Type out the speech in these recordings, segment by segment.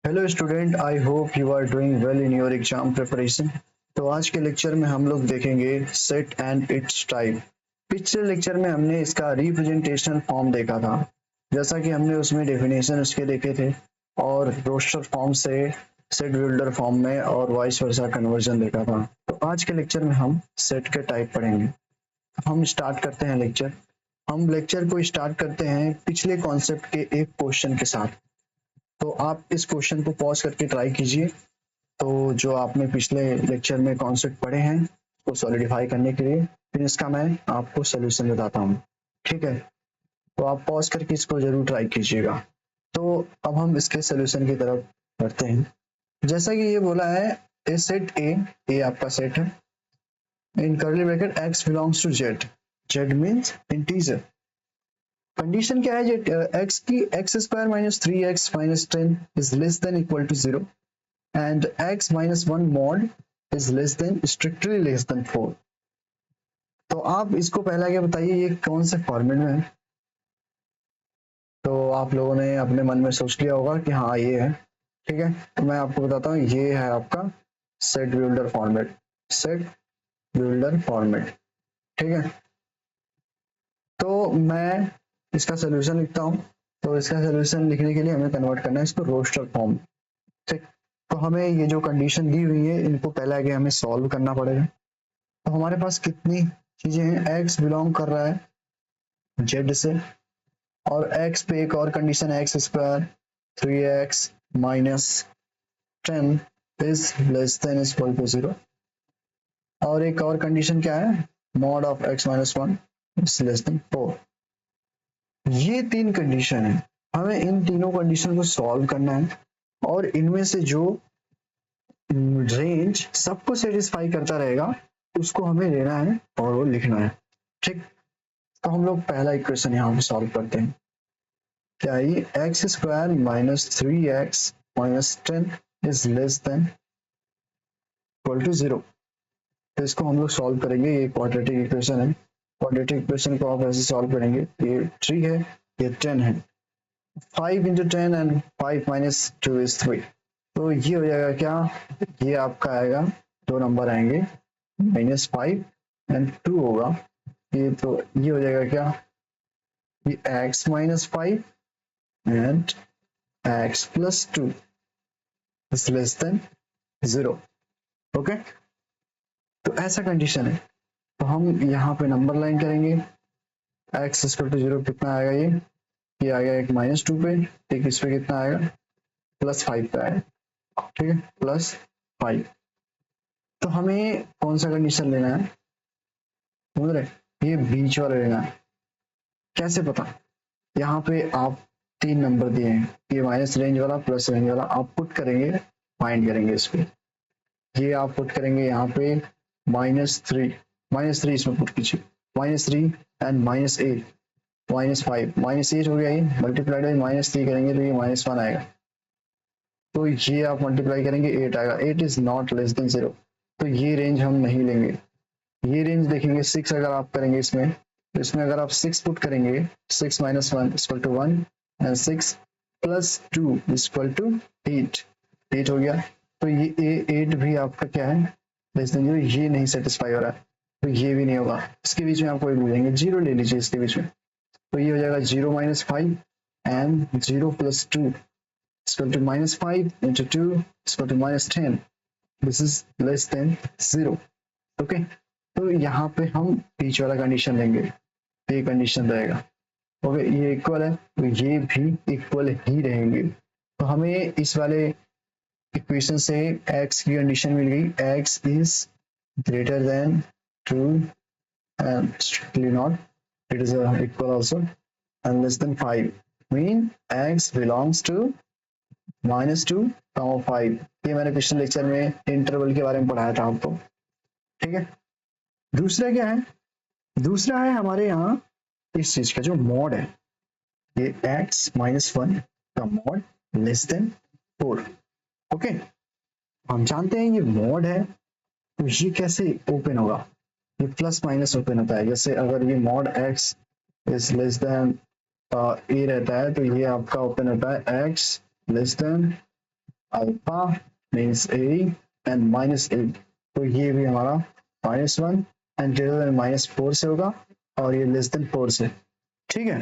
Hello student, I hope you are doing well in your exam preparation. तो आज के lecture में हम लोग देखेंगे सेट एंड इट्स टाइप। पिछले लेक्चर में हमने इसका रिप्रेजेंटेशन फॉर्म देखा था, जैसा कि हमने उसमें डेफिनेशन उसके देखे थे और रोस्टर फॉर्म से सेट बिल्डर फॉर्म में और वाइस वर्सा कन्वर्जन देखा था। तो आज के लेक्चर में हम सेट के टाइप पढ़ेंगे। हम स्टार्ट करते हैं लेक्चर। हम लेक्चर को स्टार्ट करते हैं पिछले कॉन्सेप्ट के एक क्वेश्चन के साथ। तो आप इस क्वेश्चन को पॉज करके ट्राई कीजिए। तो जो आपने पिछले लेक्चर में कॉन्सेप्ट पढ़े हैं उसको सॉलिडिफाई करने के लिए फिर इसका मैं आपको सोल्यूशन बताता हूँ। ठीक है, तो आप पॉज करके इसको जरूर ट्राई कीजिएगा। तो अब हम इसके सोल्यूशन की तरफ बढ़ते हैं। जैसा कि ये बोला है, ए सेट ए आपका सेट है, in curly bracket x belongs to z. Z means integer. Condition क्या है, एक्स की x square minus three x minus ten is less than equal to zero and x minus 1 mod is less than strictly less than 4। तो आप इसको पहले आगे बताइए ये कौन से फॉर्मेट में है। तो आप लोगों ने अपने मन में सोच लिया होगा कि हाँ ये है। ठीक है, तो मैं आपको बताता हूँ ये है आपका set builder format. Set builder format. ठीक है, तो मैं इसका सोल्यूशन लिखता हूँ। तो इसका सोल्यूशन लिखने के लिए हमें कन्वर्ट करना है इसको रोस्टर फॉर्म। ठीक, तो हमें ये जो कंडीशन दी हुई है इनको पहले आगे हमें सॉल्व करना पड़ेगा। तो हमारे पास कितनी चीजें हैं, x बिलोंग कर रहा है z से और x पे एक और कंडीशन है X square three x minus ten is less than equal to zero. और एक और कंडीशन क्या है, mod of x minus one is less than four. ये तीन कंडीशन है, हमें इन तीनों कंडीशन को सॉल्व करना है और इनमें से जो रेंज सबको सेटिस्फाई करता रहेगा उसको हमें लेना है और वो लिखना है। ठीक, तो हम लोग पहला इक्वेशन यहाँ पे सॉल्व करते हैं। क्या ये x square minus three x minus ten is less than equal to zero. तो इसको हम लोग सॉल्व करेंगे, ये क्वाड्रेटिक इक्वेशन है। क्वाड्रेटिक इक्वेशन को आप ऐसे सॉल्व करेंगे, ये थ्री है ये टेन है, five into ten and five minus two is three. तो ये हो जाएगा क्या, ये आपका आएगा, दो नंबर आएंगे माइनस फाइव एंड टू होगा ये, तो ये हो जाएगा क्या, ये x minus five and x plus 2 is less than 0। Okay, तो ऐसा कंडीशन है। तो हम यहाँ पे नंबर लाइन करेंगे, x इक्वल टू जीरो कितना आएगा, ये आ गया एक माइनस टू पे, एक इस पे कितना आएगा प्लस फाइव पे आएगा। ठीक है, प्लस फाइव। तो हमें कौन सा कंडीशन लेना है, समझ रहे, ये बीच वाला लेना है। कैसे पता, यहाँ पे आप तीन नंबर दिए हैं, ये माइनस रेंज वाला प्लस रेंज वाला आप पुट करेंगे, फाइंड करेंगे इस पे। ये आप पुट करेंगे यहाँ पे माइनस थ्री इसमें पुट कीजिए, minus three and minus eight minus five minus eight हो गया, ये मल्टीप्लाइड बाई माइनस थ्री करेंगे तो ये माइनस वन आएगा। तो ये आप मल्टीप्लाई करेंगे एट आएगा, eight is not less than zero. तो ये रेंज हम नहीं लेंगे, ये रेंज देखेंगे सिक्स अगर आप करेंगे इसमें, तो इसमें अगर आप सिक्स पुट करेंगे, six minus one equal to one and six plus two equal to eight, eight हो गया। तो ये एट भी आपका क्या है, लेस देन जीरो, ये नहीं सेटिस्फाई हो रहा है तो ये भी नहीं होगा। इसके बीच में आपको एक मिलेंगे, जीरो ले लीजिए इसके बीच में। तो ये हो जाएगा zero minus five and zero plus two equal to minus five into two equal to minus ten, this is less than zero. Okay, तो यहाँ पे हम बीच वाला कंडीशन लेंगे, तो ये कंडीशन रहेगा। ओके, ये इक्वल है तो ये भी इक्वल ही रहेंगे। तो हमें इस वाले इक्वेशन से x की कंडीशन मिल गई, x is greater than two and strictly not, it is equal also and less than five, mean x belongs to minus two comma five. ये मैंने पिछले लेक्चर में इंटरवल के बारे में पढ़ाया था आपको। ठीक है, दूसरा क्या है, दूसरा है हमारे यहाँ इस चीज का जो मॉड है, ये x माइनस वन का mod less than four. Okay, हम जानते हैं ये मॉड है तो ये कैसे ओपन होगा, ये प्लस माइनस ओपन होता है। जैसे अगर ये mod x is less than a रहता है तो ये आपका ओपन होता है x less than alpha means a and minus a, तो ये भी हमारा -1 एंड ग्रेटर देन -4 से होगा और ये लेस देन 4 से। ठीक है,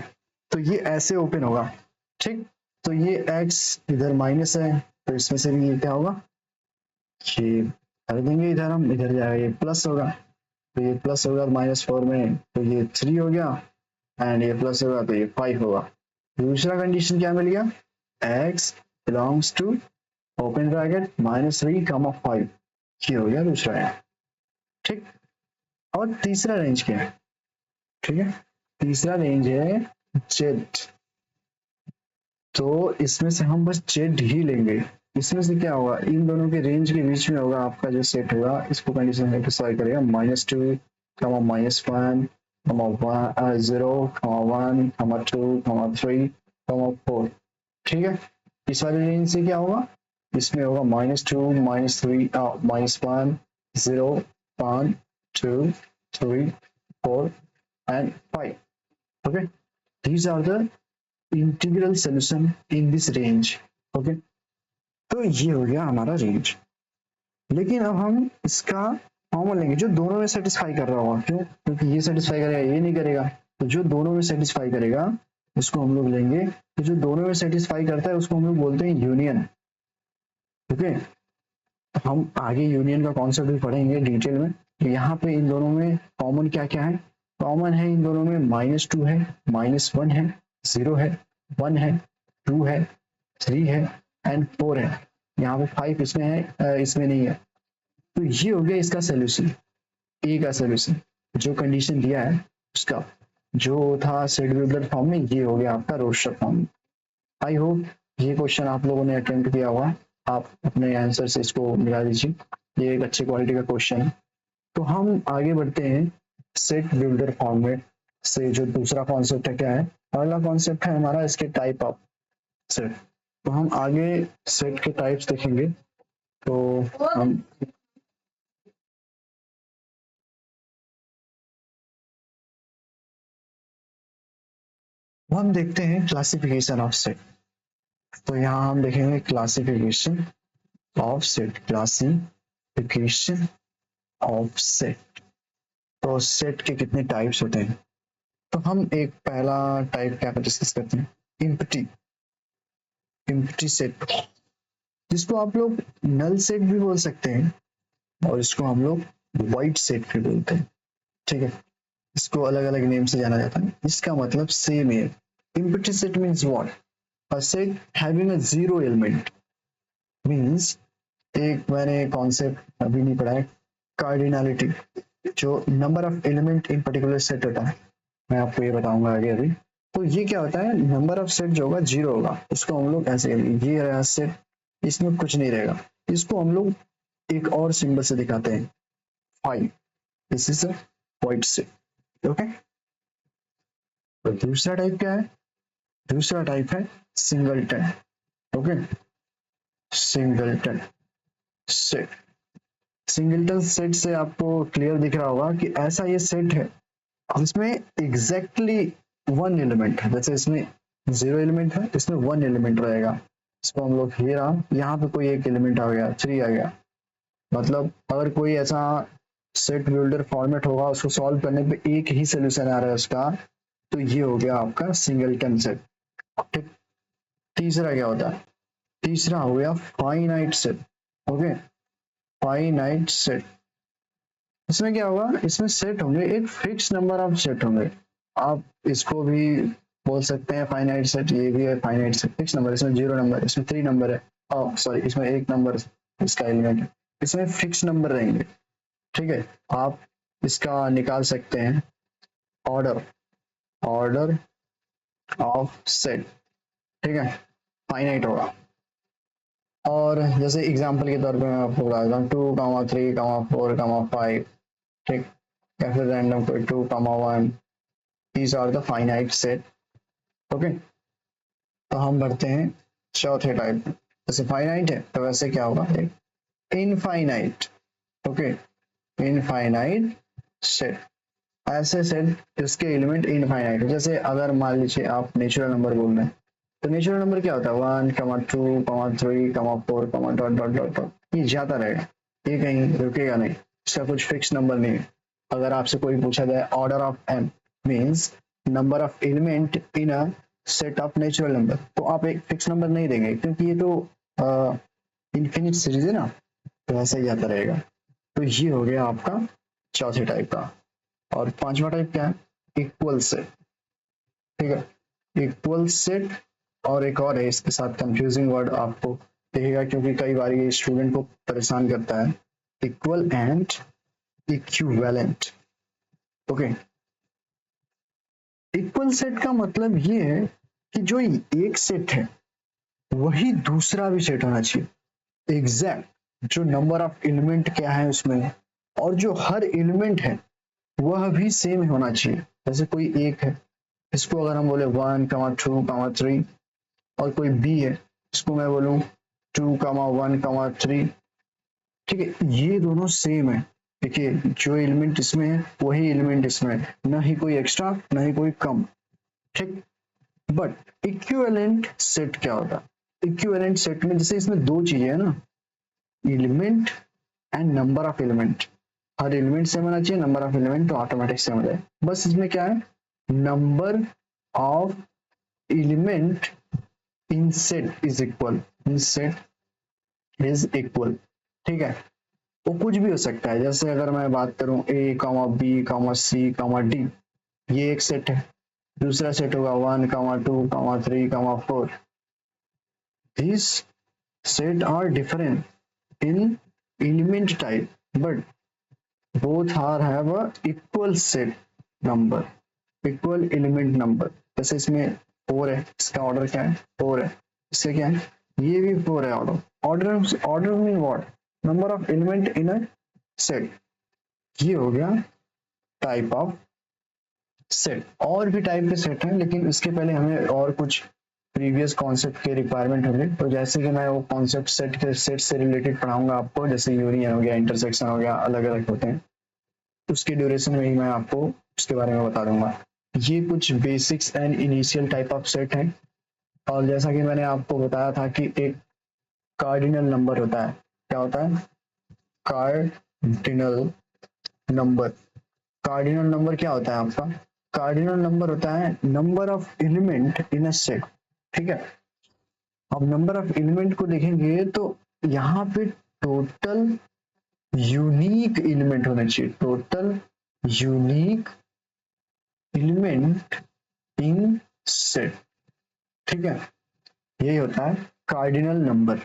तो ये ऐसे ओपन होगा। ठीक, तो ये x इधर माइनस है, तो इसमें से भी ये क्या होगा, ये कर देंगे इधर, हम इधर जाएगा ये प्लस होगा, तो ये प्लस होगा -4 में, तो ये 3 हो गया एंड ये प्लस होगा तो ये 5 होगा। दूसरा कंडीशन क्या मिल गया, x belongs to open bracket -3, 5, ये हो गया दूसरा है। ठीक, और तीसरा रेंज क्या है, ठीक है, तीसरा रेंज है जेड, तो इसमें से हम बस जेड ही लेंगे। इसमें से क्या होगा, इन दोनों के रेंज के बीच में होगा आपका जो सेट होगा, इसको कंडीशन सेटिस्फाई करेगा -2, -1, -0, -1, -2, -3, -4। ठीक है, इस वाले रेंज से क्या होगा, इसमें होगा -2, -3, -1, 0, 1, 2, 3, 4 and 5. Okay, these are the integral solution in this range. Okay, तो ये हो गया हमारा रेंज। लेकिन अब हम इसका कॉमन लेंगे जो दोनों में सेटिस्फाई कर रहा होगा, क्यों, क्योंकि ये सेटिस्फाई करेगा ये नहीं करेगा, तो जो दोनों में सेटिस्फाई करेगा उसको हम लोग लेंगे, तो जो दोनों में सेटिस्फाई करता है उसको हम लोग बोलते हैं यूनियन। ओके, तो हम आगे यूनियन का कॉन्सेप्ट भी पढ़ेंगे डिटेल में। यहाँ पे इन दोनों में कॉमन क्या क्या है, कॉमन है इन दोनों में -2 है, -1 है, 0 है, 1 है, 2 है, 3 है एंड 4 है। यहाँ पे 5 इसमें है, इसमें नहीं है। तो ये हो गया इसका सोल्यूशन, ए का सोल्यूशन, जो कंडीशन दिया है उसका, जो था सेट वेवलेट फॉर्म में, ये हो गया आपका रोस्टर फॉर्म। आई होप ये क्वेश्चन आप लोगों ने अटेम्प्ट किया होगा, आप अपने आंसर से इसको मिला दीजिए, ये एक अच्छे क्वालिटी का क्वेश्चन है। तो हम आगे बढ़ते हैं सेट बिल्डर फॉर्मेट से, जो दूसरा कॉन्सेप्ट है क्या है, अगला कॉन्सेप्ट है हमारा इसके टाइप ऑफ सेट। तो हम आगे सेट के टाइप्स देखेंगे, तो हम देखते हैं क्लासिफिकेशन ऑफ सेट। तो यहाँ हम देखेंगे classification of set, classification of set. तो सेट के कितने टाइप्स होते हैं, तो हम एक पहला टाइप क्या डिस्कस करते हैं, इम्प्टी, इम्प्टी सेट, जिसको आप लोग नल सेट भी बोल सकते हैं और इसको हम लोग वाइड सेट भी बोलते हैं। ठीक है, इसको अलग अलग नेम से जाना जाता है, इसका मतलब सेम है। Empty set means what, a set having a zero element, means एक मैंने कॉन्सेप्ट अभी नहीं पढ़ा है, कार्डिनलिटी, जो number of element in particular set होता है, मैं आपको ये बताऊंगा आगे अभी। तो ये क्या होता है, नंबर ऑफ सेट जो होगा जीरो होगा, इसको हम लोग ऐसे, ये रहा सेट, इसमें कुछ नहीं रहेगा, इसको हम लोग एक और सिंबल से दिखाते हैं, 5, this is a wide set. Okay, तो दूसरा टाइप क्या है, दूसरा टाइप है singleton. Okay, singleton set, singleton set से आपको क्लियर दिख रहा होगा कि ऐसा ये सेट है जिसमें एग्जैक्टली वन एलिमेंट है, जैसे इसमें 0 एलिमेंट है, इसमें 1 एलिमेंट रहेगा, इसको हम लोग ये रहा, यहाँ पे कोई एक एलिमेंट आ गया, 3 आ गया, मतलब अगर कोई ऐसा सेट बिल्डर फॉर्मेट होगा, उसको सॉल्व करने पे एक ही सोल्यूशन आ रहा है उसका, तो ये हो गया आपका सिंगलटन सेट। ठीक, तीसरा क्या होता है, तीसरा हो गया finite set. Okay, finite set, इसमें क्या होगा, इसमें सेट होंगे, एक फिक्स नंबर ऑफ सेट होंगे, आप इसको भी बोल सकते हैं फाइनाइट सेट, ये भी है फाइनाइट सेट, फिक्स नंबर, इसमें 0 नंबर, इसमें 3 नंबर है, सॉरी इसमें 1 नंबर इसका एलिमेंट है, इसमें फिक्स नंबर रहेंगे। ठीक है, आप इसका निकाल सकते हैं ऑर्डर, ऑर्डर ऑफ सेट। ठीक है, फाइनाइट होगा, और जैसे एग्जांपल के तौर पे मैं आपको बता देता हूँ 2, 3, 4, 5, ठीक, या फिर रैंडम कोई 2, 1, these are the finite set। Okay, तो हम बढ़ते हैं चौथे टाइप, जैसे फाइनाइट है तो वैसे क्या होगा, इनफाइनाइट। ओके, इनफाइनाइट सेट, ऐसे सेट जिसके एलिमेंट इनफाइनाइट है, जैसे अगर मान लीजिए आप नेचुरल नंबर बोल रहे हैं, तो नेचुरल नंबर क्या होता है, 1, 2, 3, 4, डॉट डॉट, ये जाता रहेगा, ये कहीं रुकेगा नहीं, इसका कुछ फिक्स नंबर नहीं है। अगर आपसे कोई पूछा जाए order of n means number of element in a set of natural number, तो आप एक फिक्स नंबर नहीं देंगे, क्योंकि ये तो इन्फिनिट सीरीज है ना, तो ऐसा ही जाता रहेगा। तो ये हो गया आपका चौथे टाइप का। और पांचवा टाइप क्या है, इक्वल सेट। ठीक है, इक्वल सेट। और एक और है इसके साथ कंफ्यूजिंग वर्ड आपको दिखेगा, क्योंकि कई बार ये स्टूडेंट को परेशान करता है, equal and equivalent. Okay, equal set का मतलब ये है कि जो एक सेट है वही दूसरा भी सेट होना चाहिए, एग्जैक्ट जो नंबर ऑफ एलिमेंट क्या है उसमें, और जो हर एलिमेंट है वह भी सेम होना चाहिए। जैसे कोई एक है, इसको अगर हम बोले 1, 2, 3, और कोई बी है, इसको मैं बोलूं 2, 1, 3, ठीक है, ये दोनों सेम है। देखिए जो एलिमेंट इसमें है वही एलिमेंट इसमें है, ना ही कोई एक्स्ट्रा ना ही कोई कम। ठीक, बट इक्विवेलेंट सेट क्या होता है, इक्विवेलेंट सेट में जैसे इसमें दो चीजें है ना, element and number of element, her element same होना चाहिए, नंबर ऑफ एलिमेंट तो ऑटोमेटिक सेम हो जाए। बस इसमें क्या है, number of element in set is equal, in set is equal. ठीक है, वो कुछ भी हो सकता है, जैसे अगर मैं बात करूं ए कामा बी कामा सी कामा डी, ये एक सेट है। दूसरा सेट होगा 1, 2, 3, 4, these set are different in element type but both are have a equal set number, equal element number। जैसे इसमें 4 है, इसका ऑर्डर क्या है 4 है, इससे क्या है ये भी 4 है order. Order mean what, number of element in a set. ये हो गया टाइप ऑफ सेट। और भी टाइप के सेट हैं, लेकिन इसके पहले हमें और कुछ प्रीवियस कॉन्सेप्ट के रिक्वायरमेंट होंगे, तो जैसे कि मैं वो कॉन्सेप्ट सेट से रिलेटेड पढ़ाऊंगा आपको, जैसे यूनियन हो गया, इंटरसेक्शन हो गया, अलग अलग होते हैं, उसके ड्यूरेशन में ही मैं आपको उसके बारे में बता दूंगा। ये कुछ basics and initial type of set हैं। और जैसा कि मैंने आपको बताया था कि एक कार्डिनल नंबर होता है, क्या होता है कार्डिनल नंबर। कार्डिनल नंबर क्या होता है आपका, कार्डिनल नंबर होता है number of element in a set. ठीक है, अब नंबर ऑफ एलिमेंट को देखेंगे तो यहाँ पे टोटल यूनिक एलिमेंट होना चाहिए, total unique element in set. ठीक है, यही होता है कार्डिनल नंबर।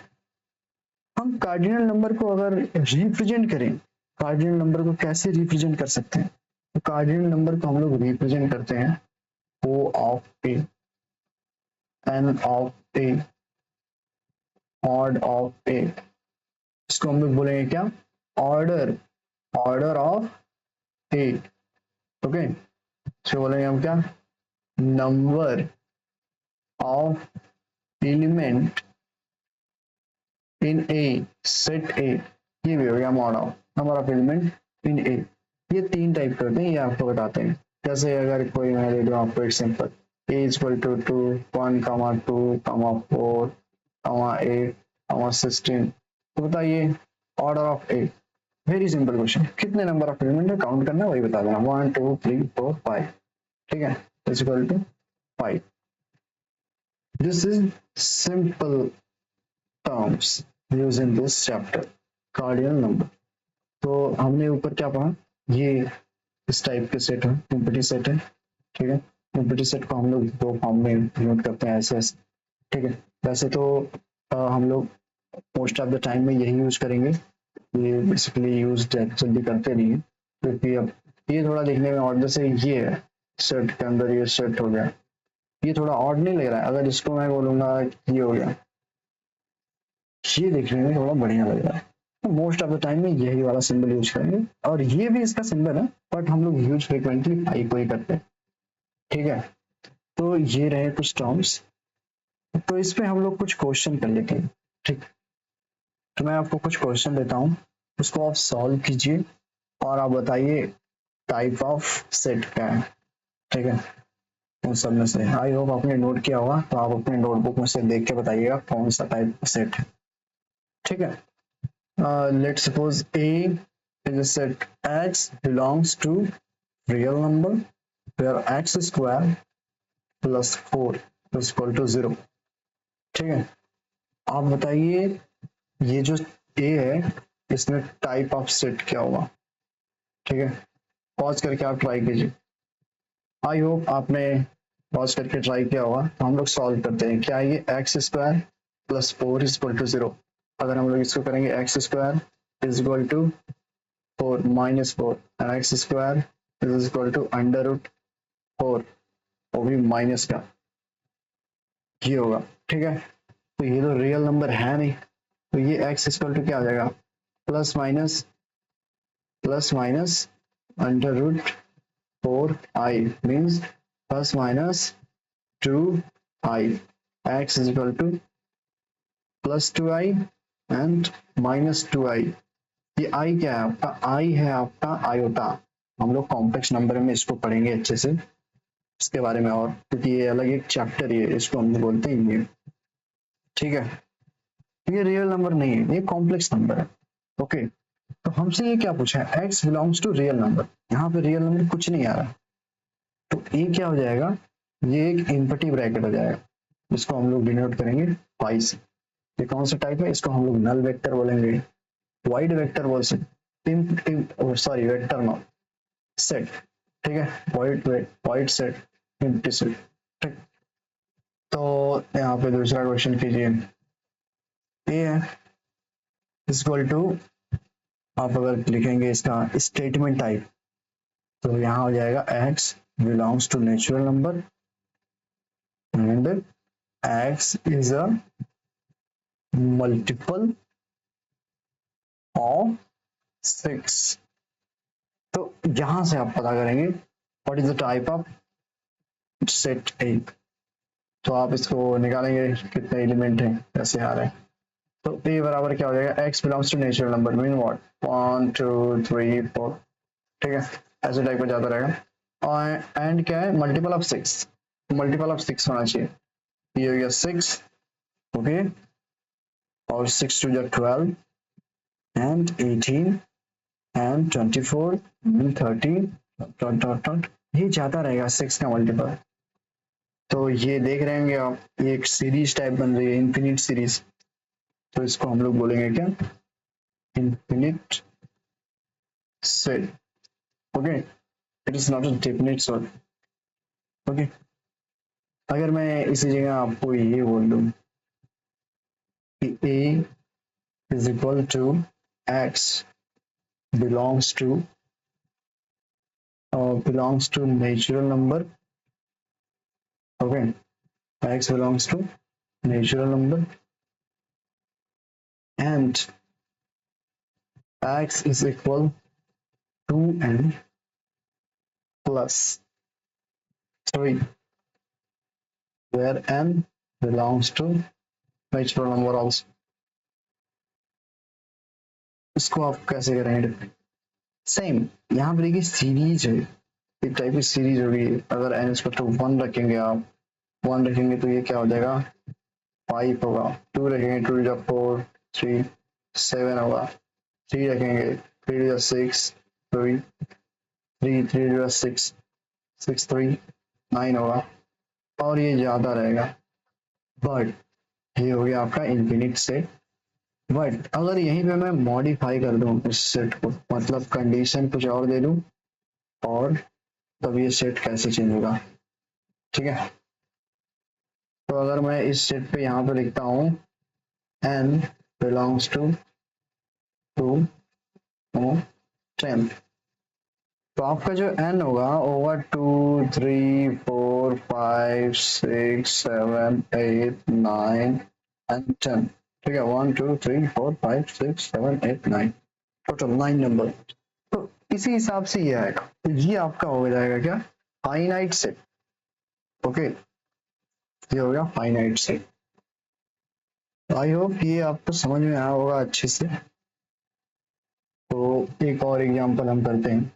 हम कार्डिनल नंबर को अगर रिप्रेजेंट करें, कार्डिनल नंबर को कैसे रिप्रेजेंट कर सकते हैं, तो कार्डिनल नंबर को हम लोग रिप्रेजेंट करते हैं O of a, N of a, odd of a. इसको हम लोग बोलेंगे क्या, order, order of a. Okay, इसको बोलेंगे हम क्या, number of element in a set a. ये भी हो गया mod of number of element in a. ये तीन टाइप के होते हैं, ये आपको बताते हैं। जैसे अगर कोई मैं दे दूं आपको एग्जांपल, ए इक्वल टू 2, 1, 2, 4, 8, 16, तो बताइए order of A. Very simple question, कितने नंबर ऑफ एलिमेंट है काउंट करना, वही बता देना, 1, 2, 3, 4, 5। ठीक है, equal to 5। This is simple terms used in this chapter, cardinal number। तो हमने ऊपर क्या पढ़ा, ये इस टाइप के सेट है, इम्पटी सेट है। ठीक है, इम्पटी सेट को हम लोग दो फॉर्म में नोट करते हैं ऐसे ऐसे। ठीक है, वैसे तो हम लोग मोस्ट ऑफ द टाइम में यही यूज करेंगे, ये बेसिकली यूज जल्दी करते नहीं है, क्योंकि अब ये थोड़ा देखने में और, जैसे ये है सेट के अंदर ये सेट हो गया, ये थोड़ा ऑड नहीं लग रहा है, अगर इसको मैं बोलूंगा ये हो गया, ये देखने में थोड़ा बढ़िया लग रहा है। मोस्ट ऑफ द टाइम में यही वाला सिंबल यूज करेंगे, और ये भी इसका सिंबल है, बट हम लोग यूज फ्रिक्वेंटली पाई को ही करते हैं। ठीक है, तो ये रहे कुछ टर्म्स, तो इस पे हम लोग कुछ क्वेश्चन कर लेते हैं। ठीक, तो मैं आपको कुछ क्वेश्चन देता हूँ, उसको आप सॉल्व कीजिए और आप बताइए टाइप ऑफ सेट क्या है। ठीक है, उन सब में से। आई होप आपने नोट किया होगा, तो आप अपने नोटबुक में से देख के बताइएगा कौन सा टाइप सेट है। ठीक है, let's suppose A is a set x belongs to real number where x square plus 4 is equal to 0। ठीक है, आप बताइए ये जो ए है इसमें टाइप ऑफ सेट क्या होगा। ठीक है, पॉज करके आप ट्राई कीजिए। आई होप आपने पॉज करके ट्राई किया होगा। तो हम लोग सॉल्व करते हैं। क्या ये x square plus 4 is equal to 0। अगर हम लोग इसको करेंगे x square is equal to 4 minus 4 and x square is equal to under root 4, वो भी माइनस का, ये होगा। ठीक है, तो ये तो रियल नंबर है नहीं, तो ये एक्स इक्वल टू क्या हो जाएगा, plus minus under root 4i means plus minus 2i, x is equal to plus 2i and minus 2i। ये i क्या है आपका, i है आपका आयोटा। हम लोग कॉम्प्लेक्स नंबर में इसको पढ़ेंगे अच्छे से, इसके बारे में, और क्योंकि ये अलग एक चैप्टर ही है, इसको हम बोलते हैं ये। ठीक है, ये रियल नंबर नहीं है, ये कॉम्प्लेक्स नंबर है। ओके, तो हमसे ये क्या पूछा है, x belongs to real number. यहाँ पे रियल नंबर कुछ नहीं आ रहा, तो ये क्या हो जाएगा, ये एक एम्प्टी ब्रैकेट हो जाएगा, इसको हम लोग डिनोट करेंगे पाई से। ये कौन सा टाइप है, इसको हम लोग नल वेक्टर बोलेंगे, वाइड वेक्टर बोल सकते, सॉरी वेक्टर नॉट सेट। ठीक है, वाइड सेट, एम्प्टी सेट। ठीक, तो यहाँ पे दूसरा क्वेश्चन कीजिए। ये है इक्वल टू, आप अगर लिखेंगे इसका स्टेटमेंट टाइप, तो यहाँ हो जाएगा x belongs to natural number and x is a multiple of 6। तो यहां से आप पता करेंगे what is the type of set A. तो आप इसको निकालेंगे कितने एलिमेंट हैं, कैसे आ रहे हैं। तो ए बराबर क्या हो जाएगा, x belongs to natural number mean what 1 2 3 4। ठीक है, ऐसे टाइप का जाता रहेगा। और एंड क्या है, मल्टीपल ऑफ 6, मल्टीपल ऑफ 6 होना चाहिए। ये हो गया 6, ओके, और 6 टू जा 12 and 18 and 24 and 30 dot dot dot, ये जाता रहेगा 6 का मल्टीपल। तो ये देख रहे होंगे आप, ये एक सीरीज टाइप बन रही है, इन्फिनिट सीरीज। तो इसको हम लोग बोलेंगे क्या, infinite set. Okay, it is not a definite set. Okay, अगर मैं इसी जगह आपको ये बोल दूं कि a is equal to x belongs to natural number, okay, x belongs to natural number and x is equal to n plus 3 where n belongs to natural number also। इसको आप कैसे करेंगे, सेम यहाँ पर देखिए सीरीज है, एक type की सीरीज होगी। अगर n इक्वल टू 1 रखेंगे, आप 1 रखेंगे तो ये क्या हो जाएगा 5 होगा, 2 रखेंगे 2 जा 4 3 7 होगा, 3 रखेंगे 3 जा 6 3 3 3 जा 6 6 3 9 होगा, और ये ज्यादा रहेगा। बट ये हो गया आपका इन्फिनिट सेट। बट अगर यहीं पे मैं मॉडिफाई कर दूं इस सेट को, मतलब कंडीशन कुछ और दे दूं, और तब ये सेट कैसे चेंज होगा। ठीक है, तो अगर मैं इस सेट पे यहाँ पे लिखता हूँ n belongs to 10, तो आपका जो n होगा 2 3 4 5 6 7 8 9 एंड 10। ठीक है, 1 2 3 4 5 6 7 8 9, टोटल 9 नंबर। तो इसी हिसाब से ये आएगा, तो ये आपका हो जाएगा क्या, फाइनाइट सेट। ओके, ये हो गया फाइनाइट सेट। आई होप ये आपको समझ में आया होगा अच्छे से। तो एक और एग्जांपल हम करते हैं,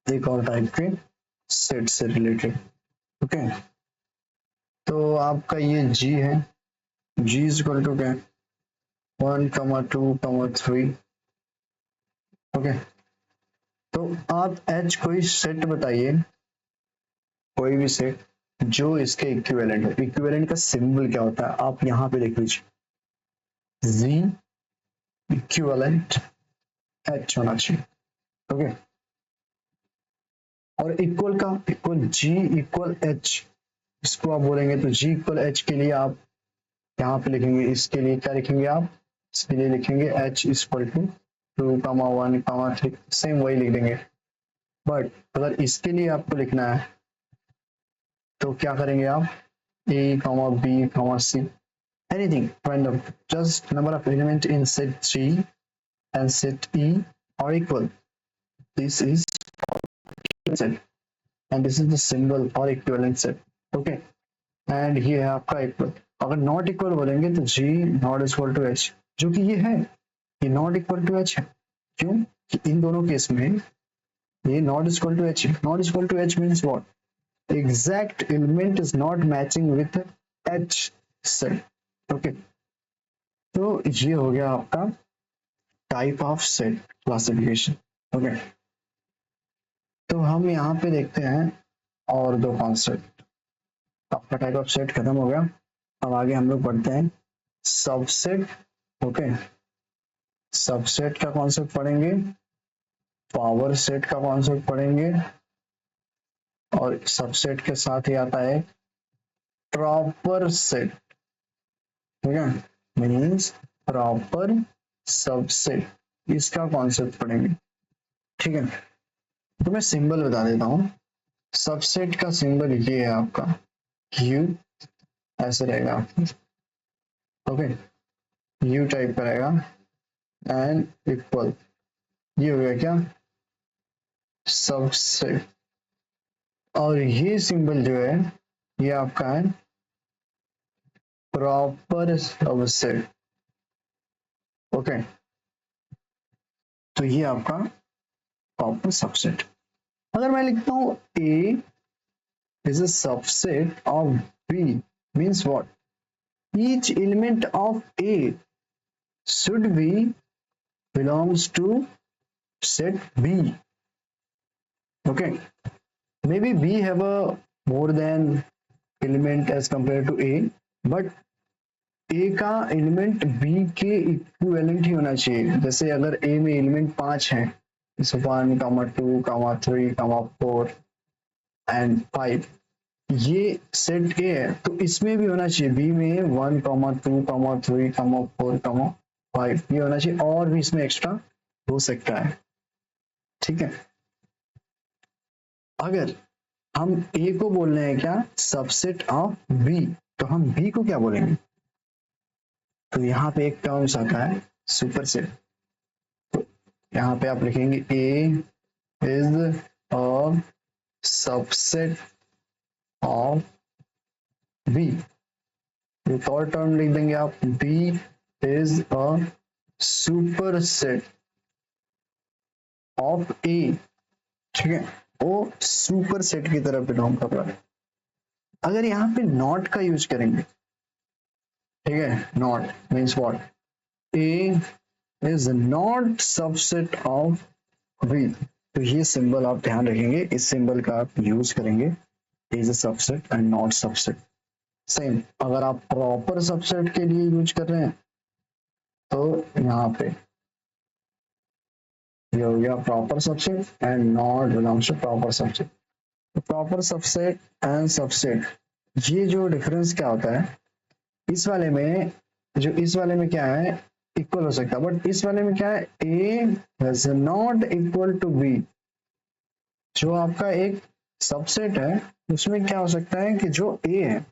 एक और टाइप के सेट से रिलेटेड। ओके, तो आपका ये जी है, जी इज इक्वल टू क्या, 1,2,3। ओके, तो आप एच कोई सेट बताइए, कोई भी सेट जो इसके इक्विवेलेंट है। इक्विवेलेंट का सिंबल क्या होता है आप यहाँ पे देख लीजिए, जी इक्विवेलेंट एच होना चाहिए। ओके, और इक्वल का इक्वल जी इक्वल एच, इसको आप बोलेंगे तो जी इक्वल एच के लिए आप यहाँ पे लिखेंगे, इसके लिए क्या लिखेंगे आप, इसके लिए लिखेंगे एच इक्वल टू 2,1,3, सेम वही लिख देंगे। बट अगर इसके लिए आपको लिखना है तो क्या करेंगे आप, a b c, anything random, just number of element in set G and set E are equal. This is set and this is the symbol or equivalent set. Okay, and ये है आपका इक्वल। अगर not equal बोलेंगे तो G not equal to H, जो कि ये है, ये नॉट इक्वल टू H है। क्यों कि इन दोनों केस में ये नॉट इक्वल टू H है। Not equal to H means what, exact element is not matching with H set. Okay, तो ये हो गया आपका type of set classification. Okay, तो हम यहाँ पे देखते हैं और दो कॉन्सेप्ट। आपका टाइप ऑफ सेट खत्म हो गया, अब आगे हम लोग पढ़ते हैं सबसेट। ओके, सबसेट का कॉन्सेप्ट पढ़ेंगे, पावर सेट का कॉन्सेप्ट पढ़ेंगे, और सबसेट के साथ ही आता है प्रॉपर सेट। ठीक है, मीन्स प्रॉपर सबसेट, इसका कॉन्सेप्ट पढ़ेंगे। ठीक है, तो मैं सिंबल बता देता हूँ। सबसेट का सिंबल ये है आपका U, ऐसे रहेगा आपका। ओके, U टाइप करेगा एंड इक्वल, ये हो गया क्या, सबसेट। और ये सिंबल जो है ये आपका है प्रॉपर सबसेट। ओके, तो ये आपका प्रॉपर सबसेट। अगर मैं लिखता हूं A is a subset of B, means what, each element of A should be belongs to set B. Okay, maybe B have a more than element as compared to A, but A का element B के equivalent ही होना चाहिए। जैसे अगर A में element 5 हैं, 1, 2, 3, 4 and 5, ये set A है तो इसमें भी होना चाहिए B में 1, 2, 3, 4, 5, ये होना चाहिए, और भी इसमें एक्स्ट्रा हो सकता है। ठीक है, अगर हम A को बोल रहे हैं क्या, सबसेट ऑफ B, तो हम B को क्या बोलेंगे, तो यहाँ पे एक टर्म्स आता है सुपर सेट। तो यहाँ पे आप लिखेंगे A is a subset of B, एक और टर्म लिख देंगे आप, B is a super set of A। ठीक है, वो सुपर सेट की तरफ बिलोंग कर रहा है। अगर यहाँ पे नॉट का यूज करेंगे, ठीक है, not means what, A is not subset of B, तो ये सिंबल आप ध्यान रखेंगे, इस सिंबल का आप यूज करेंगे, is a subset and not subset। Same अगर आप प्रॉपर सबसेट के लिए यूज कर रहे हैं तो यहाँ पे ये हो गया proper subset and not belongs to proper subset. तो प्रॉपर सबसेट एंड सबसेट, ये जो डिफरेंस क्या होता है, इस वाले में, जो इस वाले में क्या है, इक्वल हो सकता है, बट इस वाले में क्या है, A is not equal to B। जो आपका एक सबसेट है उसमें क्या हो सकता है कि जो A है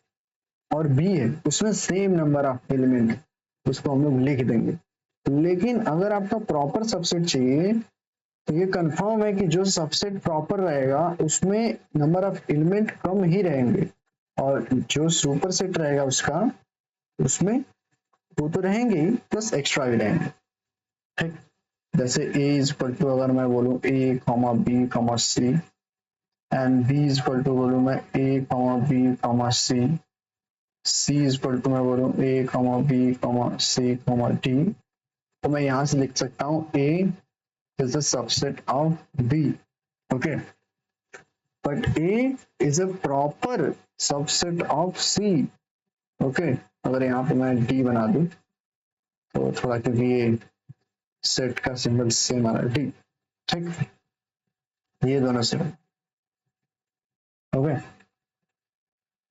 और B है उसमें सेम नंबर ऑफ एलिमेंट है, उसको हम लोग लिख देंगे। लेकिन अगर आपका प्रॉपर सबसेट चाहिए तो ये कंफर्म है कि जो सबसेट प्रॉपर रहेगा उसमें नंबर ऑफ एलिमेंट कम ही रहेंगे, और जो सुपर सेट रहेगा उसका, उसमें वो तो रहेंगे ही प्लस एक्स्ट्रा भी रहेंगे। ठीक, जैसे A इज इक्वल टू, अगर मैं बोलूं A, B, C and b is equal to बोलूँ मैं a comma b comma c is equal to मैं बोलूँ a comma b comma c comma d, तो मैं यहाँ से लिख सकता हूँ a is the subset of b, okay, but a is a proper subset of c, okay. अगर यहाँ पे मैं डी बना दूं तो थोड़ा, क्योंकि ये सेट का सिंबल सेम आ रहा है, डी, ठीक, ये दोनों सेम, ओके।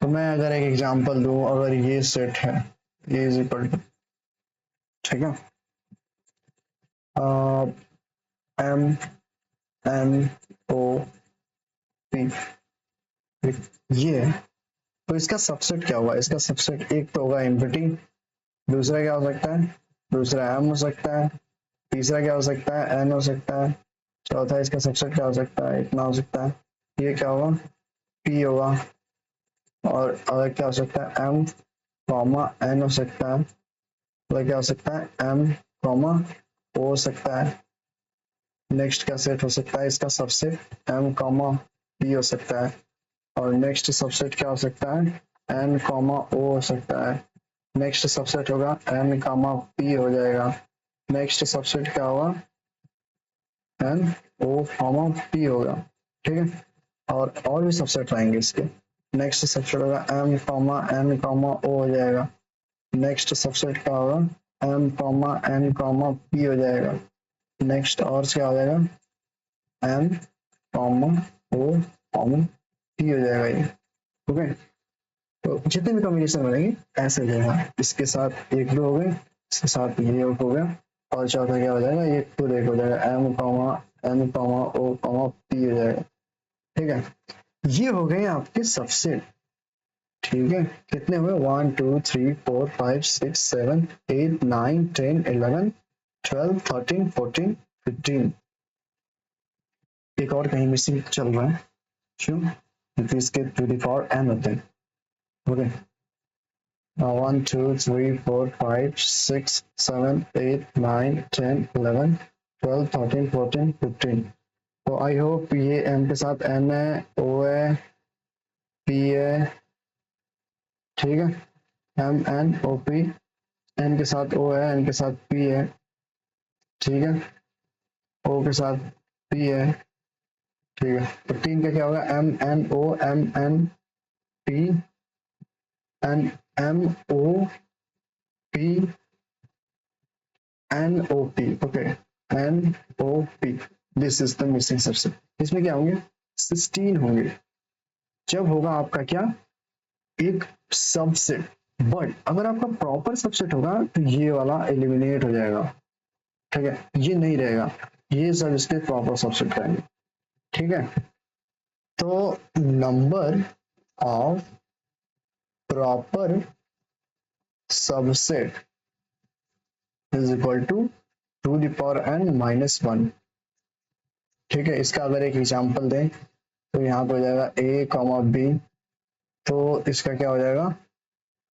तो मैं अगर एक एग्जांपल दूं, अगर ये सेट है ए इज इक्वल टू, ठीक है, एम एन ओ पी, ये है, तो इसका सबसेट क्या होगा? इसका सबसेट एक तो होगा एम्प्टी, दूसरा क्या हो सकता है, दूसरा एम हो सकता है, तीसरा क्या हो सकता है, एन हो सकता है, चौथा इसका सबसेट क्या हो सकता है, इतना हो सकता है, ये क्या होगा, पी होगा, और अगर क्या हो सकता है, एम कॉमा एन हो सकता है, अगर क्या हो सकता है, एम कॉमा ओ हो सकता है, नेक्स्ट का सेट हो सकता है इसका सबसेट एम कॉमा पी हो सकता है, और नेक्स्ट सबसेट क्या हो सकता है, एन कॉमा ओ हो सकता है, नेक्स्ट सबसेट होगा एन कॉमा पी हो जाएगा, नेक्स्ट सबसेट क्या होगा, एन ओ कॉमा पी होगा, ठीक है, और भी सबसेट रहेंगे इसके, नेक्स्ट सबसेट होगा M comma N comma O हो जाएगा, नेक्स्ट सबसेट क्या होगा, M comma N comma P हो जाएगा, नेक्स्ट और क्या हो जाएगा, M comma O comma P हो जाएगा ये, ओके। तो जितने भी कॉम्बिनेशन बनेंगे ऐसे जाएगा, इसके साथ एक दो हो गए, इसके साथ ये हो गया, और चौथा क्या हो जाएगा, ये खुद एक हो जाएगा, M comma N comma O comma P हो जाएगा, ठीक है। ये हो गए आपके सबसेट, ठीक है। कितने हुए, 1 2 3 4 5 6 7 8 9 10 11 12 13 14 15, एक और कहीं मिसिंग चल रहा है, क्यों, क्योंकि इसके टू द पावर एन होते हैं, ओके। 1 2 3 4 5 6 7 8 9 10 11 12 13 14 15, तो आई होप ये एम के साथ एन है, ओ है, पी है, ठीक है, M N O P, N के साथ ओ है, एन के साथ पी है, ठीक है, ओ के साथ पी है, ठीक है, तो तीन का क्या होगा, M N O M N P N M O P N O P, okay, N O P, this is the missing subset. इसमें क्या होंगे, 16 होंगे, जब होगा आपका क्या, एक सबसेट, बट अगर आपका प्रॉपर सबसेट होगा तो ये वाला एलिमिनेट हो जाएगा, ठीक है, ये नहीं रहेगा, ये सब इसके प्रॉपर सबसेट रहेंगे, ठीक है। तो number of proper subset is equal to the power n minus one, ठीक है। इसका अगर एक एग्जांपल दें तो यहाँ पे हो जाएगा ए कॉमा बी, तो इसका क्या हो जाएगा,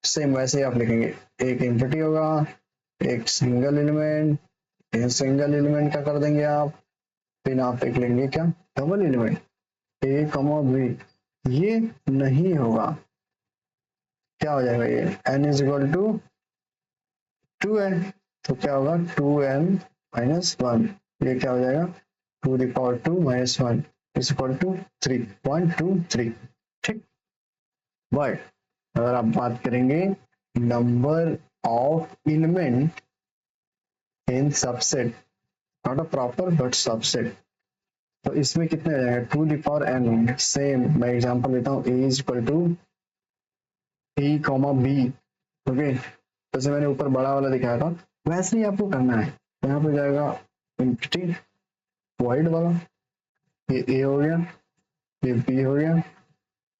सेम वैसे ही आप लिखेंगे, एक एंटिटी होगा, एक सिंगल एलिमेंट, सिंगल एलिमेंट का कर देंगे आप, फिर आप एक लेंगे क्या, डबल एलिमेंट, ए कॉमा बी, ये नहीं होगा, क्या हो जाएगा, ये N is equal to 2n, तो क्या होगा 2n माइनस वन, ये क्या हो जाएगा, to the power 2 minus one is equal to 3, 1 2 3, ठीक। बट अगर आप बात करेंगे number of element in subset, not a proper but subset, तो इसमें कितने हो जाएंगे, टू द पावर एन होंगे, सेम मैं एग्जांपल लेता हूँ, a is equal to a comma b, okay, जैसे मैंने ऊपर बड़ा वाला दिखाया था वैसे ही आपको करना है, यहाँ पे जाएगा एम्प्टी वॉइड वाला, ये ए हो गया, ये बी हो गया,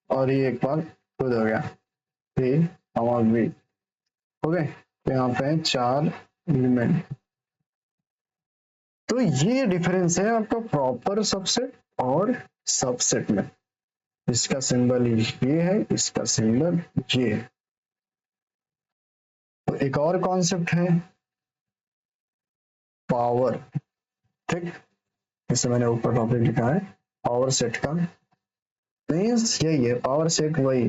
और ये एक बार खुद हो गया ए कॉमा बी, ओके, तो यहाँ पे चार एलिमेंट, तो ये डिफरेंस है आपका प्रॉपर सबसेट और सबसेट में, इसका सिंबल ये है, इसका सिंबल ये है। तो एक और कॉन्सेप्ट है पावर, ठीक, इसे मैंने ऊपर टॉपिक लिखा है पावर सेट का, मीन्स यही है पावर सेट, वही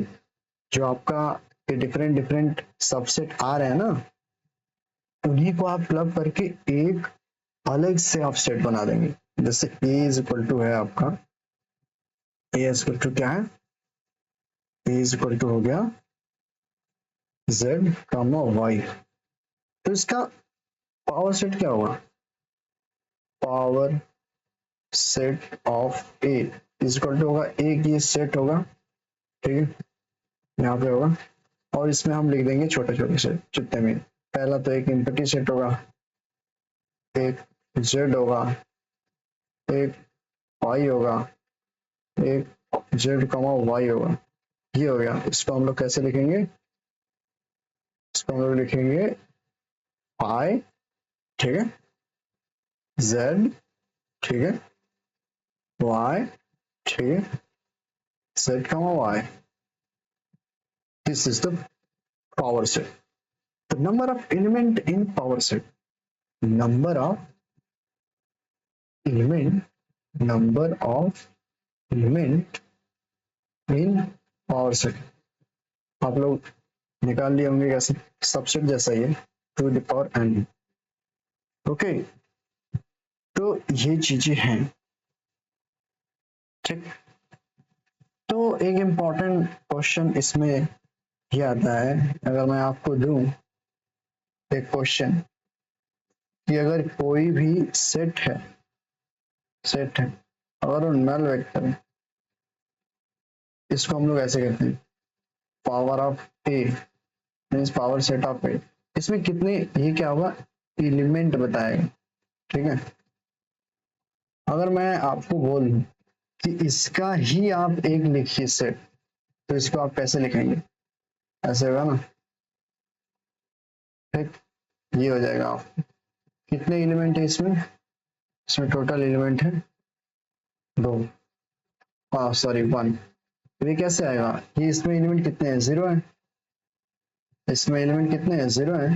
जो आपका ये डिफरेंट डिफरेंट सबसेट आ रहे हैं ना, उन्हीं को आप क्लब करके एक अलग से आप सेट बना देंगे। जैसे ए इज इक्वल टू है आपका, ए इज इक्वल टू क्या है, ए इज इक्वल टू हो गया जेड कामा वाई। तो इसका पावर सेट क्या होगा, power set of A is equal to होगा ए की सेट होगा, ठीक है, यहाँ पे होगा। और इसमें हम लिख देंगे छोटे छोटे सेट जितने में, पहला तो एक एम्प्टी सेट होगा, एक जेड होगा, एक वाई होगा, एक जेड कमा वाई होगा, ये हो गया। इसको हम लोग कैसे लिखेंगे, इसको हम लोग लिखेंगे पाई, ठीक है, जेड, ठीक है, वाई, ठीक है, Z comma Y, this is the power set. The number of element in power set, number of element, number of element in power set आप लोग निकाल लिए होंगे कैसे, सबसेट जैसा ही है, two the power n. Okay, तो ये चीजें हैं, ठीक। तो एक इम्पॉर्टेंट क्वेश्चन इसमें ये आता है, अगर मैं आपको दूं एक क्वेश्चन कि अगर कोई भी सेट है, सेट है अगर वो नल वेक्टर है, इसको हम लोग ऐसे कहते हैं power of a, means power set of a. इसमें कितने, ये क्या होगा, एलिमेंट बताएगा, ठीक है। अगर मैं आपको बोलूं कि इसका ही आप एक लिखिए सेट, तो इसको आप कैसे लिखेंगे, ऐसे होगा ना, ठीक, ये हो जाएगा। आप कितने एलिमेंट है इसमें, इसमें टोटल एलिमेंट है दो, हाँ सॉरी वन। ये कैसे आएगा, ये इसमें एलिमेंट कितने हैं, जीरो है, इसमें एलिमेंट कितने हैं, जीरो है,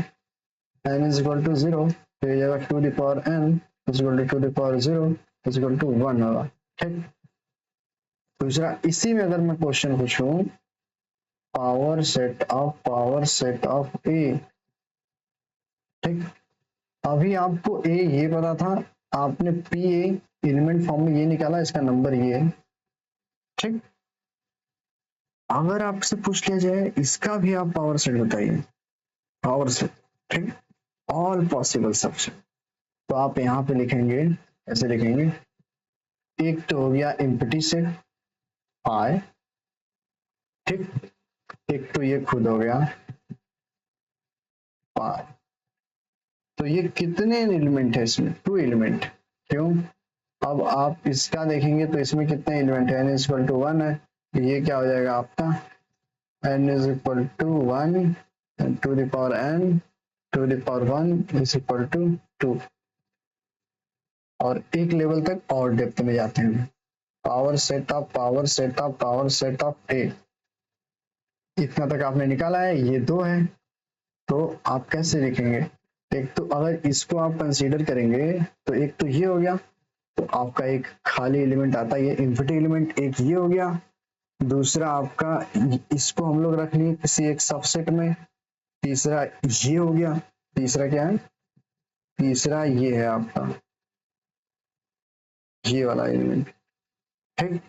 n is equal to zero, तो ये जाएगा to the power n is equal to the power zero is equal to one होगा, ठीक। दूसरा, इसी में अगर मैं क्वेश्चन पूछूं पावर सेट ऑफ ए, ठीक, अभी आपको ए ये पता था, आपने पी ए एलिमेंट फॉर्म में ये निकाला, इसका नंबर ये है, ठीक। अगर आपसे पूछ लिया जाए इसका भी आप पावर सेट बताइए, पावर सेट, ठीक, ऑल पॉसिबल सबसेट, तो आप यहाँ पे लिखेंगे, ऐसे लिखेंगे, एक तो हो गया एम्प्टी सेट पाई, ठीक, एक तो ये खुद हो गया पाई। तो ये कितने एलिमेंट है इसमें, टू एलिमेंट, क्यों। अब आप इसका देखेंगे तो इसमें कितने एलिमेंट है, n is equal to one है, तो ये क्या हो जाएगा आपका, n is equal to one two the power n two the power one is equal to two. और एक लेवल तक और डेप्थ में जाते हैं, power set of power set of power set of a, इतना तक आपने निकाला है, ये दो है, तो आप कैसे लिखेंगे, एक तो अगर इसको आप कंसीडर करेंगे तो एक तो ये हो गया, तो आपका एक खाली एलिमेंट आता है, ये इन्फिनिटी एलिमेंट, एक ये हो गया। दूसरा आपका, इसको हम लोग रख लिए किसी एक सबसेट में, तीसरा ये हो गया, तीसरा क्या है, तीसरा ये है आपका ये वाला एलिमेंट, ठीक।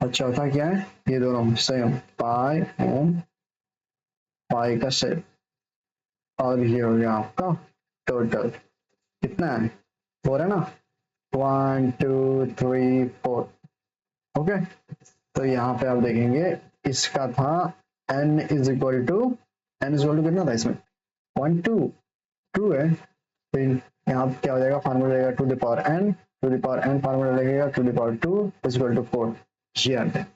अच्छा होता क्या है, ये दोनों सेम पाई एंड पाई का सेट, और ये हो गया आपका टोटल, कितना है, फोर है ना, one two three four, okay. तो यहाँ पे आप देखेंगे इसका था n is equal to, n is equal to कितना था इसमें, वन टू, टू है, फिर यहाँ क्या हो जाएगा, फार्मूला लगेगा two the power n, two the power n formula लगेगा two the power two is equal to four, ये आता है।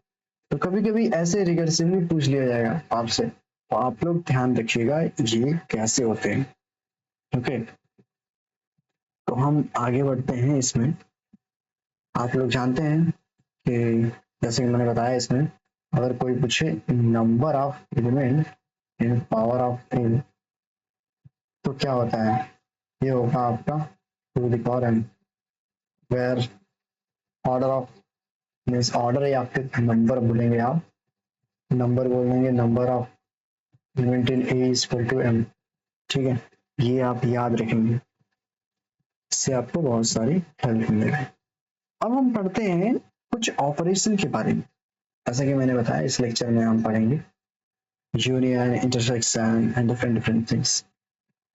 तो कभी कभी ऐसे रिकर्सिवली पूछ लिया जाएगा आपसे, तो आप लोग ध्यान रखिएगा ये कैसे होते हैं, ओके। तो हम आगे बढ़ते हैं इसमें, आप लोग जानते हैं कि जैसे कि मैंने बताया, इसमें अगर कोई पूछे number of element in power of n, तो क्या होता है, ये होगा आपका two the power n, where order of means order या फिर नंबर बोलेंगे आप, नंबर बोल देंगे, number of element in A is equal to M. ठीक है, ये आप याद रखेंगे, इससे आपको बहुत सारी हेल्प मिलेगी। अब हम पढ़ते हैं कुछ ऑपरेशन के बारे में। जैसा कि मैंने बताया इस लेक्चर में हम पढ़ेंगे union, intersection and different different things.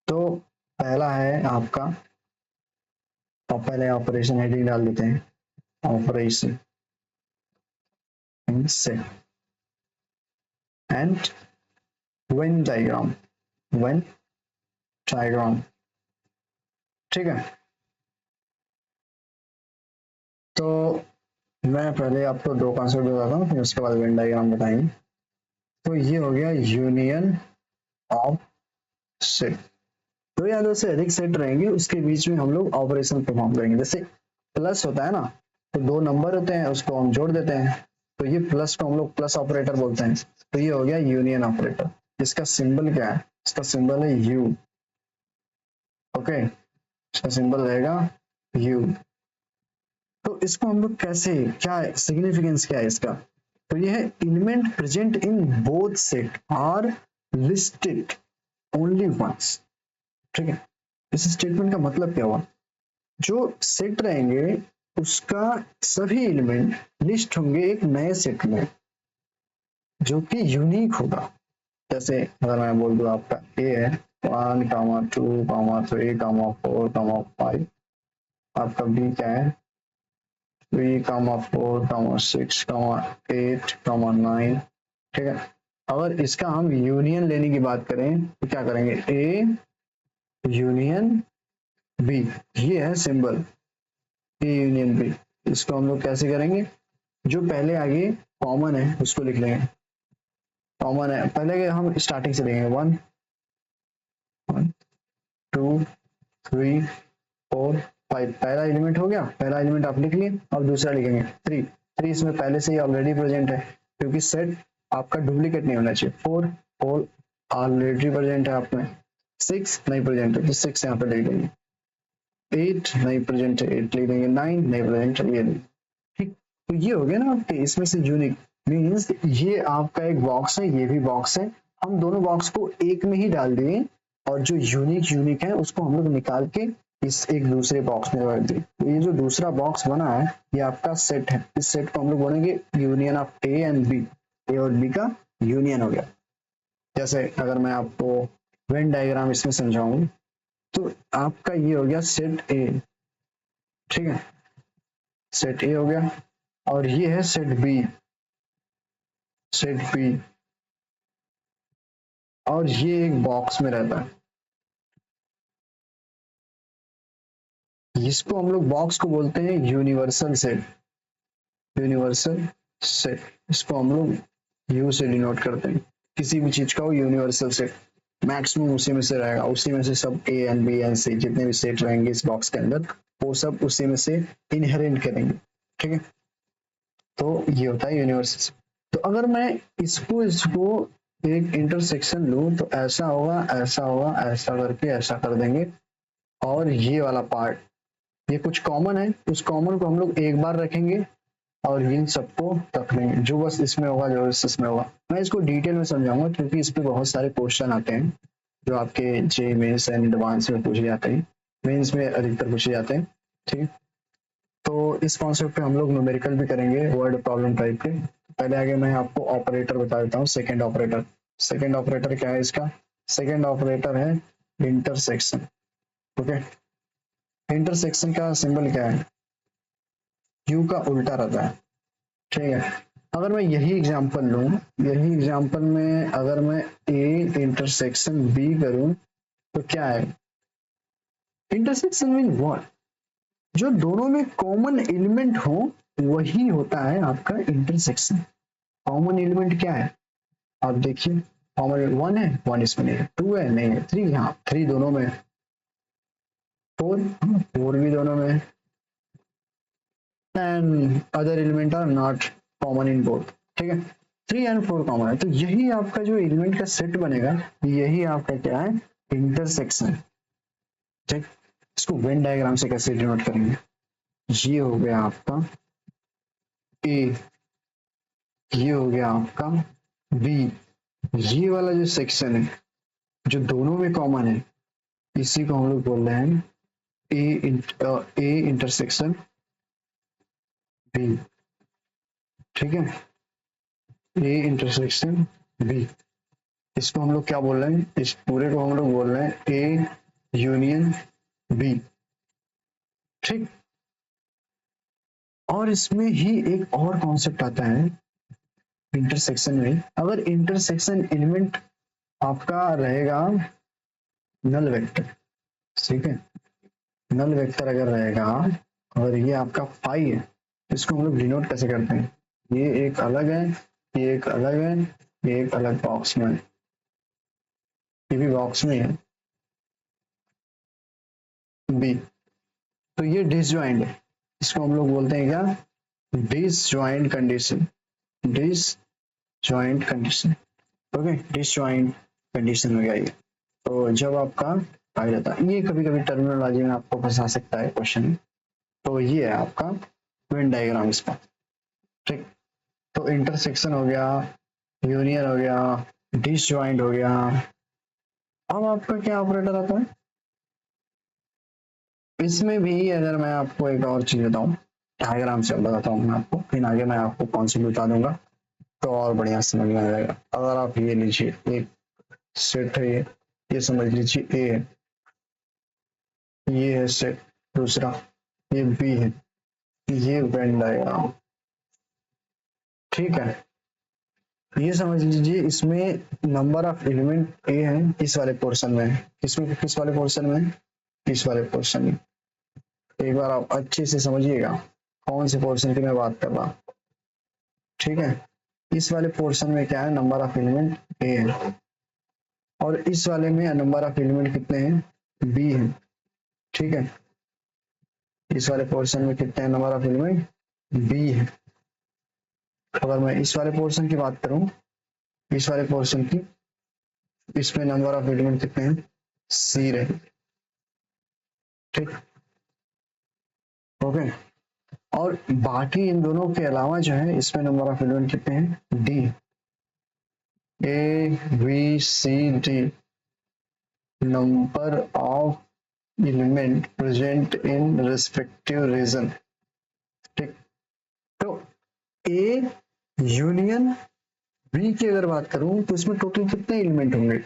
तो पहला है आपका, और पहले ऑपरेशन हेडिंग डाल देते हैं, operation in set and Venn diagram, Venn diagram. ठीक है, तो मैं पहले आपको दो कॉन्सेप्ट बताता हूँ, फिर उसके बाद वेन डायग्राम बताएंगे। तो ये हो गया यूनियन ऑफ सेट। दो या दो से अधिक सेट रहेंगे, उसके बीच में हम लोग ऑपरेशन परफॉर्म करेंगे। जैसे प्लस होता है ना, तो दो नंबर होते हैं, उसको हम जोड़ देते हैं, तो ये प्लस को हम लोग प्लस ऑपरेटर बोलते हैं। तो ये हो गया यूनियन ऑपरेटर। इसका सिंबल क्या है? इसका सिंबल है यू। ओके, इसका सिंबल रहेगा यू। तो इसको हम लोग कैसे, क्या सिग्निफिकेंस क्या है इसका? तो ये है element present in both set are listed only once. ठीक है, इस स्टेटमेंट का मतलब क्या हुआ? जो सेट रहेंगे उसका सभी एलिमेंट लिस्ट होंगे एक नए सेट में, जो कि यूनिक होगा। जैसे अगर मैं बोल दूं आपका ए है 1, 2, 3, 4, 5, आपका बी क्या है 3, 4, 6, 8, 9। ठीक है, अगर इसका हम यूनियन लेने की बात करें तो क्या करेंगे? ए यूनियन बी, ये है सिंबल ए यूनियन बी। इसको हम लोग कैसे करेंगे? जो पहले आगे कॉमन है उसको लिख लेंगे। कॉमन है पहले के हम स्टार्टिंग से लेंगे 1, 2, 3, 4, 5। पहला एलिमेंट हो गया, पहला एलिमेंट आप लिख लिए। अब दूसरा लिखेंगे 3। 3 इसमें पहले से ही ऑलरेडी प्रेजेंट है, क्योंकि सेट आपका डुप्लीकेट नहीं होना चाहिए। 4, 4 ऑलरेडी प्रेजेंट है आप में। 6 नहीं प्रेजेंट है, तो 6 यहाँ पे लिख देंगे। 8 नहीं प्रेजेंट है, 8 लिख देंगे। 9 नहीं प्रेजेंट है, ये नहीं। ठीक, तो ये हो गया ना आपके इसमें से यूनिक। मीन्स ये आपका एक बॉक्स है, ये भी बॉक्स है, हम दोनों बॉक्स को एक में ही डाल दिए, और जो यूनिक यूनिक है उसको हम लोग निकाल के इस एक दूसरे बॉक्स में रख दिए। तो ये जो दूसरा बॉक्स बना है ये आपका सेट है। इस सेट को हम लोग बोलेंगे union of a and b. A और बी का यूनियन हो गया। जैसे अगर मैं आपको वेन डायग्राम इसमें समझाऊं, तो आपका ये हो गया सेट ए। ठीक है, सेट ए हो गया, और ये है सेट बी, सेट बी, और ये एक बॉक्स में रहता है। इसको हम लोग बॉक्स को बोलते हैं यूनिवर्सल सेट। यूनिवर्सल सेट, इसको हम लोग यू से डिनोट करते हैं। किसी भी चीज का वो यूनिवर्सल सेट, मैक्सिमम उसी में से रहेगा, उसी में से सब ए एंड बी एंड सी जितने भी सेट रहेंगे इस बॉक्स के अंदर, वो सब उसी में से इनहेरेंट करेंगे। ठीक है, तो ये होता है यूनिवर्सल। तो अगर मैं इसको इसको एक इंटरसेक्शन लूं तो ऐसा होगा, ऐसा होगा, ऐसा करके ऐसा कर देंगे, और ये वाला पार्ट ये कुछ कॉमन है, उस कॉमन को हम लोग एक बार रखेंगे और इन सबको रख लेंगे, जो बस इसमें होगा, जो बस इसमें होगा। मैं इसको डिटेल में समझाऊंगा, क्योंकि इस पे बहुत सारे क्वेश्चन आते हैं जो आपके जे मेंस एंड एडवांस में पूछे जाते हैं, मेंस में अधिकतर पूछे जाते हैं। ठीक है, तो इस कॉन्सेप्ट पे हम लोग न्यूमेरिकल भी करेंगे, वर्ड प्रॉब्लम टाइप के। पहले आगे मैं आपको ऑपरेटर बता देता हूँ, सेकेंड ऑपरेटर। सेकेंड ऑपरेटर क्या है इसका? सेकेंड ऑपरेटर है इंटरसेक्शन। ओके, इंटरसेक्शन का सिंबल क्या है? यू का उल्टा रहता है। ठीक है, अगर मैं यही एग्जांपल लूं, यही एग्जांपल में अगर मैं ए इंटरसेक्शन बी करूं तो क्या है? Intersection mean what? जो दोनों में कॉमन एलिमेंट हो वही होता है आपका इंटरसेक्शन। कॉमन एलिमेंट क्या है आप देखिए? कॉमन 1 है, 1 इसमें नहीं है। 2 है, नहीं है। 3, हाँ 3 दोनों में। 4, 4 भी दोनों में। And other element are not common in both. ठीक है, 3 एंड 4 कॉमन है, तो यही आपका जो एलिमेंट का सेट बनेगा, यही आपका क्या है? इंटरसेक्शन। ठीक, इसको वेन डायग्राम से कैसे डिनोट करेंगे? ये हो गया आपका ए, ये हो गया आपका बी। ये वाला जो सेक्शन है जो दोनों में कॉमन है, इसी को हम लोग बोल रहे हैं ए इंटरसेक्शन बी। ठीक है, ए इंटरसेक्शन बी, इसको हम लोग क्या बोल रहे हैं, इस पूरे को हम लोग बोल रहे हैं ए यूनियन बी। ठीक, और इसमें ही एक और कॉन्सेप्ट आता है इंटरसेक्शन में। अगर इंटरसेक्शन एलिमेंट आपका रहेगा नल वेक्टर, ठीक है, नल वेक्टर अगर रहेगा और ये आपका फाई है, इसको हम लोग डिनोट कैसे करते हैं, ये एक अलग है, ये एक अलग है, ये एक अलग बॉक्स में है, ये भी बॉक्स में है बी। तो ये डिसजॉइंट है, इसको हम लोग बोलते हैं क्या, disjoint condition, disjoint condition. Okay, disjoint condition हो गया ये। तो जब आपका आ जाता है, ये कभी कभी टर्मिनोलॉजी में आपको फंसा सकता है क्वेश्चन। तो ये है आपका वेन डायग्राम इसका। ठीक, तो इंटरसेक्शन हो गया, यूनियन हो गया, डिसजॉइंट हो गया। अब आपका क्या ऑपरेटर आता है इसमें भी, अगर मैं आपको एक और चीज बताऊं, डायग्राम से बताता हूँ मैं आपको, फिर आगे मैं आपको कॉन्सेप्ट बता दूंगा तो और बढ़िया समझ में आ जाएगा। अगर आप ये लीजिए, एक सेट है ये समझ लीजिए ए है, ये है सेट दूसरा, ये बी है, ये वेन डायग्राम। ठीक है, ये समझ लीजिए इसमें नंबर ऑफ एलिमेंट ए है इस वाले पोर्शन में, इसमें किस वाले पोर्शन में, इस वाले पोर्शन में। एक बार आप अच्छे से समझिएगा कौन से पोर्शन की मैं बात कर रहा हूँ। ठीक है, इस वाले पोर्शन में क्या है, नंबर ऑफ एलिमेंट ए है, और इस वाले में नंबर ऑफ एलिमेंट कितने हैं, बी है। ठीक है, इस वाले पोर्शन में कितने हैं नंबर ऑफ एलिमेंट, बी है। अगर मैं इस वाले पोर्शन की बात करूं, इस वाले पोर्शन की, इसमें नंबर ऑफ एलिमेंट कितने हैं, सी रहे। ठीक, ओके, और बाकी इन दोनों के अलावा जो है इसमें नंबर ऑफ एलिमेंट कितने हैं, D, A B C D, number of element present in respective region. ठीक, तो ए यूनियन बी की अगर बात करूं तो इसमें टोटल कितने एलिमेंट होंगे,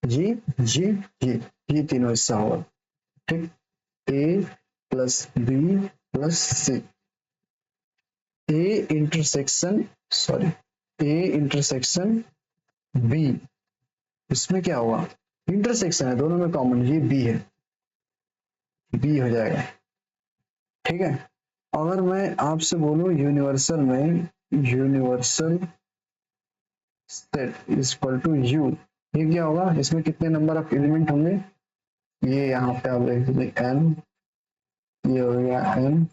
ये ये ये ये तीनों हिस्सा होगा। ठीक, a plus b plus c, a intersection, sorry, a intersection b, इसमें क्या हुआ, इंटरसेक्शन है दोनों में कॉमन, ये बी है, बी हो जाएगा। ठीक है, अगर मैं आपसे बोलूं यूनिवर्सल में, universal set is equal to U, ये क्या होगा, इसमें कितने नंबर ऑफ एलिमेंट होंगे, ये यहाँ पे आप देख लीजिए एन, ये हो गया एन,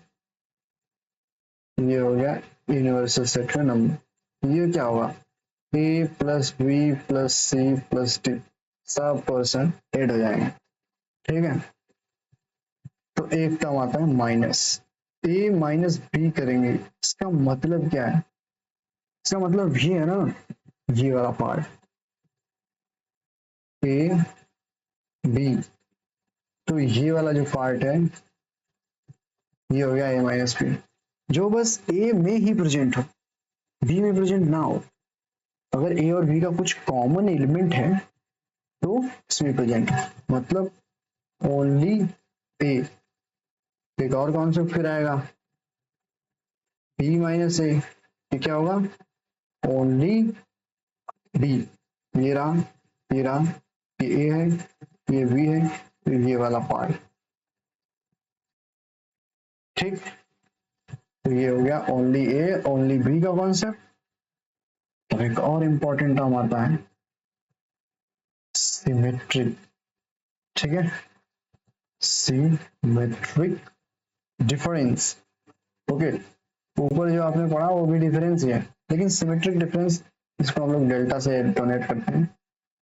ये हो गया यूनिवर्सल सेट का नंबर। ये क्या होगा, a plus b plus c plus d, सब पर्सन एड हो जाएंगे। ठीक है, तो एक टर्म आता है माइनस, ए माइनस बी करेंगे, इसका मतलब क्या है, इसका मतलब ये है ना, ये वाला पार्ट ए बी, तो ये वाला जो पार्ट है ये हो गया ए माइनस बी, जो बस ए में ही प्रेजेंट हो, बी में प्रेजेंट ना हो। अगर ए और बी का कुछ कॉमन एलिमेंट है तो इसमें प्रेजेंट हो, मतलब ओनली ए। एक और कॉन्सेप्ट फिर आएगा, बी माइनस ए, ये क्या होगा, ओनली बी, ये रहा, ये रहा, ये ए है, ये बी है, ये वाला पार्ट। ठीक, तो ये हो गया ओनली ए ओनली बी का कॉन्सेप्ट। और एक और इंपॉर्टेंट टर्म आता है सिमेट्रिक। ठीक है, सिमेट्रिक डिफरेंस। ओके, ऊपर जो आपने पढ़ा वो भी डिफरेंस ही है, लेकिन सिमेट्रिक डिफरेंस इसको हम लोग डेल्टा से डोनेट करते हैं,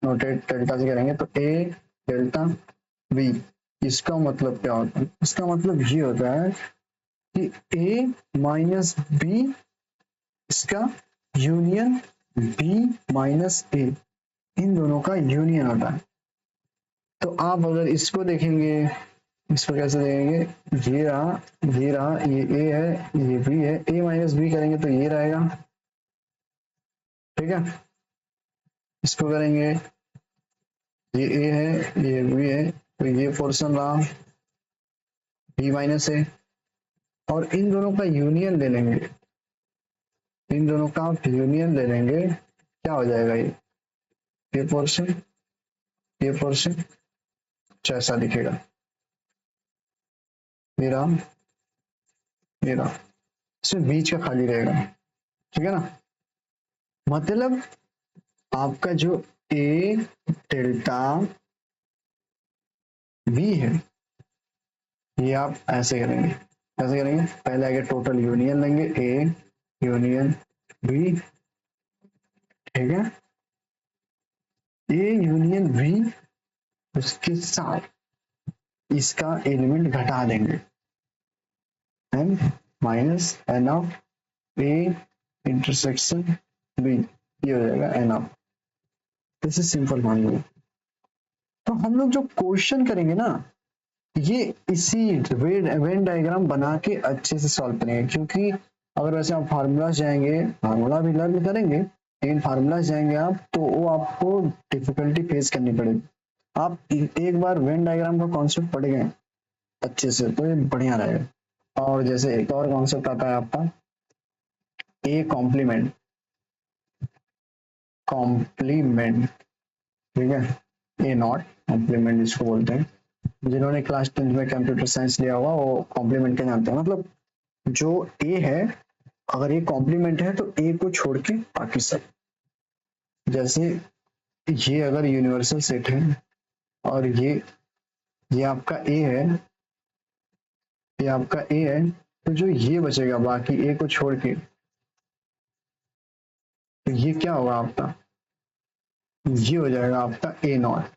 नोटेट डेल्टा से करेंगे, तो ए डेल्टा बी, इसका मतलब क्या होता है, इसका मतलब ये होता है कि ए माइनस बी इसका यूनियन बी माइनस ए, इन दोनों का यूनियन होता है। तो आप अगर इसको देखेंगे, इसको कैसे देखेंगे, ये रहा, ये ए है, ये बी है, ए माइनस बी करेंगे तो ये रहेगा, ठीक है। इसको करेंगे, ये ए है, ये बी है, तो ये पोर्शन रहा बी माइनस ए, और इन दोनों का यूनियन ले लेंगे, इन दोनों का आप यूनियन ले लेंगे, क्या हो जाएगा, ये पोर्शन, ये पोर्शन ऐसा दिखेगा, ये रहा, ये रहा, इसमें बीच का खाली रहेगा, ठीक है ना। मतलब आपका जो ए डेल्टा बी है, ये आप ऐसे करेंगे, कैसे करेंगे, पहले आगे टोटल यूनियन लेंगे, ए यूनियन बी, ठीक है, ए यूनियन बी, उसके साथ इसका एलिमेंट घटा देंगे, n minus n of A intersection B, ये हो जाएगा n of, this is simple मान लो। तो हम लोग जो क्वेश्चन करेंगे ना, ये इसी वेन डायग्राम बना के अच्छे से सॉल्व करेंगे, क्योंकि अगर वैसे आप फार्मूला जाएंगे, फार्मूला भी लर्न करेंगे, लेकिन फार्मूला जाएंगे आप तो वो आपको डिफिकल्टी फेस करनी पड़ेगी। आप एक बार वेन डायग्राम का कॉन्सेप्ट पढ़ गए अच्छे से तो ये बढ़िया रहेगा। और जैसे एक और कॉन्सेप्ट आता है आपका ए कॉम्प्लीमेंट, कॉम्प्लीमेंट, ठीक है, ए नॉट कॉम्प्लीमेंट इसको बोलते हैं, जिन्होंने क्लास 10 में कंप्यूटर साइंस लिया हुआ वो कॉम्प्लीमेंट के जानते हैं। मतलब जो ए है, अगर ये कॉम्प्लीमेंट है तो ए को छोड़ के बाकी सब, जैसे ये अगर यूनिवर्सल सेट है और ये आपका ए है, ये आपका ए है, तो जो ये बचेगा बाकी ए को छोड़ के, तो ये क्या होगा आपका, ये हो जाएगा आपका A not,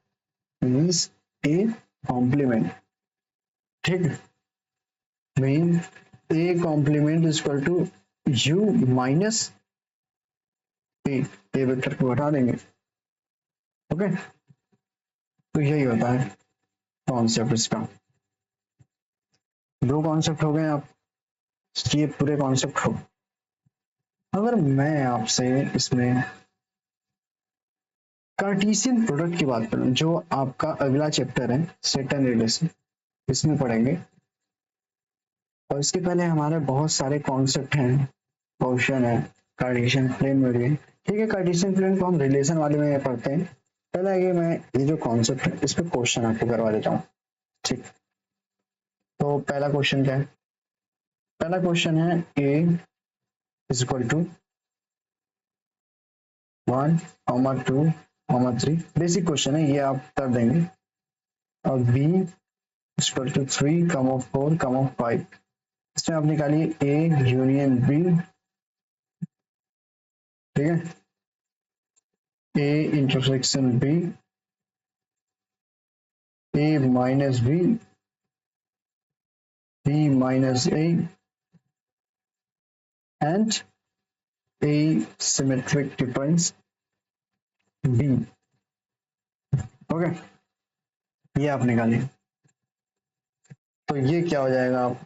means A complement, ठीक, mean A complement is equal to U minus A vector को घटा देंगे, ओके। तो यही होता है कॉन्सेप्ट इसका। दो कॉन्सेप्ट हो गए आप, ये पूरे कॉन्सेप्ट हो। अगर मैं आपसे इसमें कार्टेशियन प्रोडक्ट की बात करूं, जो आपका अगला चैप्टर है सेट एंड रिलेशन, इसमें पढ़ेंगे, और इसके पहले हमारे बहुत सारे कॉन्सेप्ट हैं, क्वेश्चन है, कार्टेशियन प्लेन में भी, ठीक है। कार्टेशियन प्लेन को हम रिलेशन वाले में पढ़ते हैं, पहले आगे मैं ये जो कॉन्सेप्ट है इस पे क्वेश्चन आपको करवा देता हूँ, ठीक। तो पहला क्वेश्चन क्या है, पहला क्वेश्चन है a is equal to 1, 2, 3, basic question है, ये आप कर देंगे, और बी इज इक्वल टू 3, 4, 5, इसमें आप निकालिए ए यूनियन बी, ठीक है, A intersection B, A minus B, B minus A, and A symmetric difference B, okay, ये आप निकालिए। तो ये क्या हो जाएगा आप,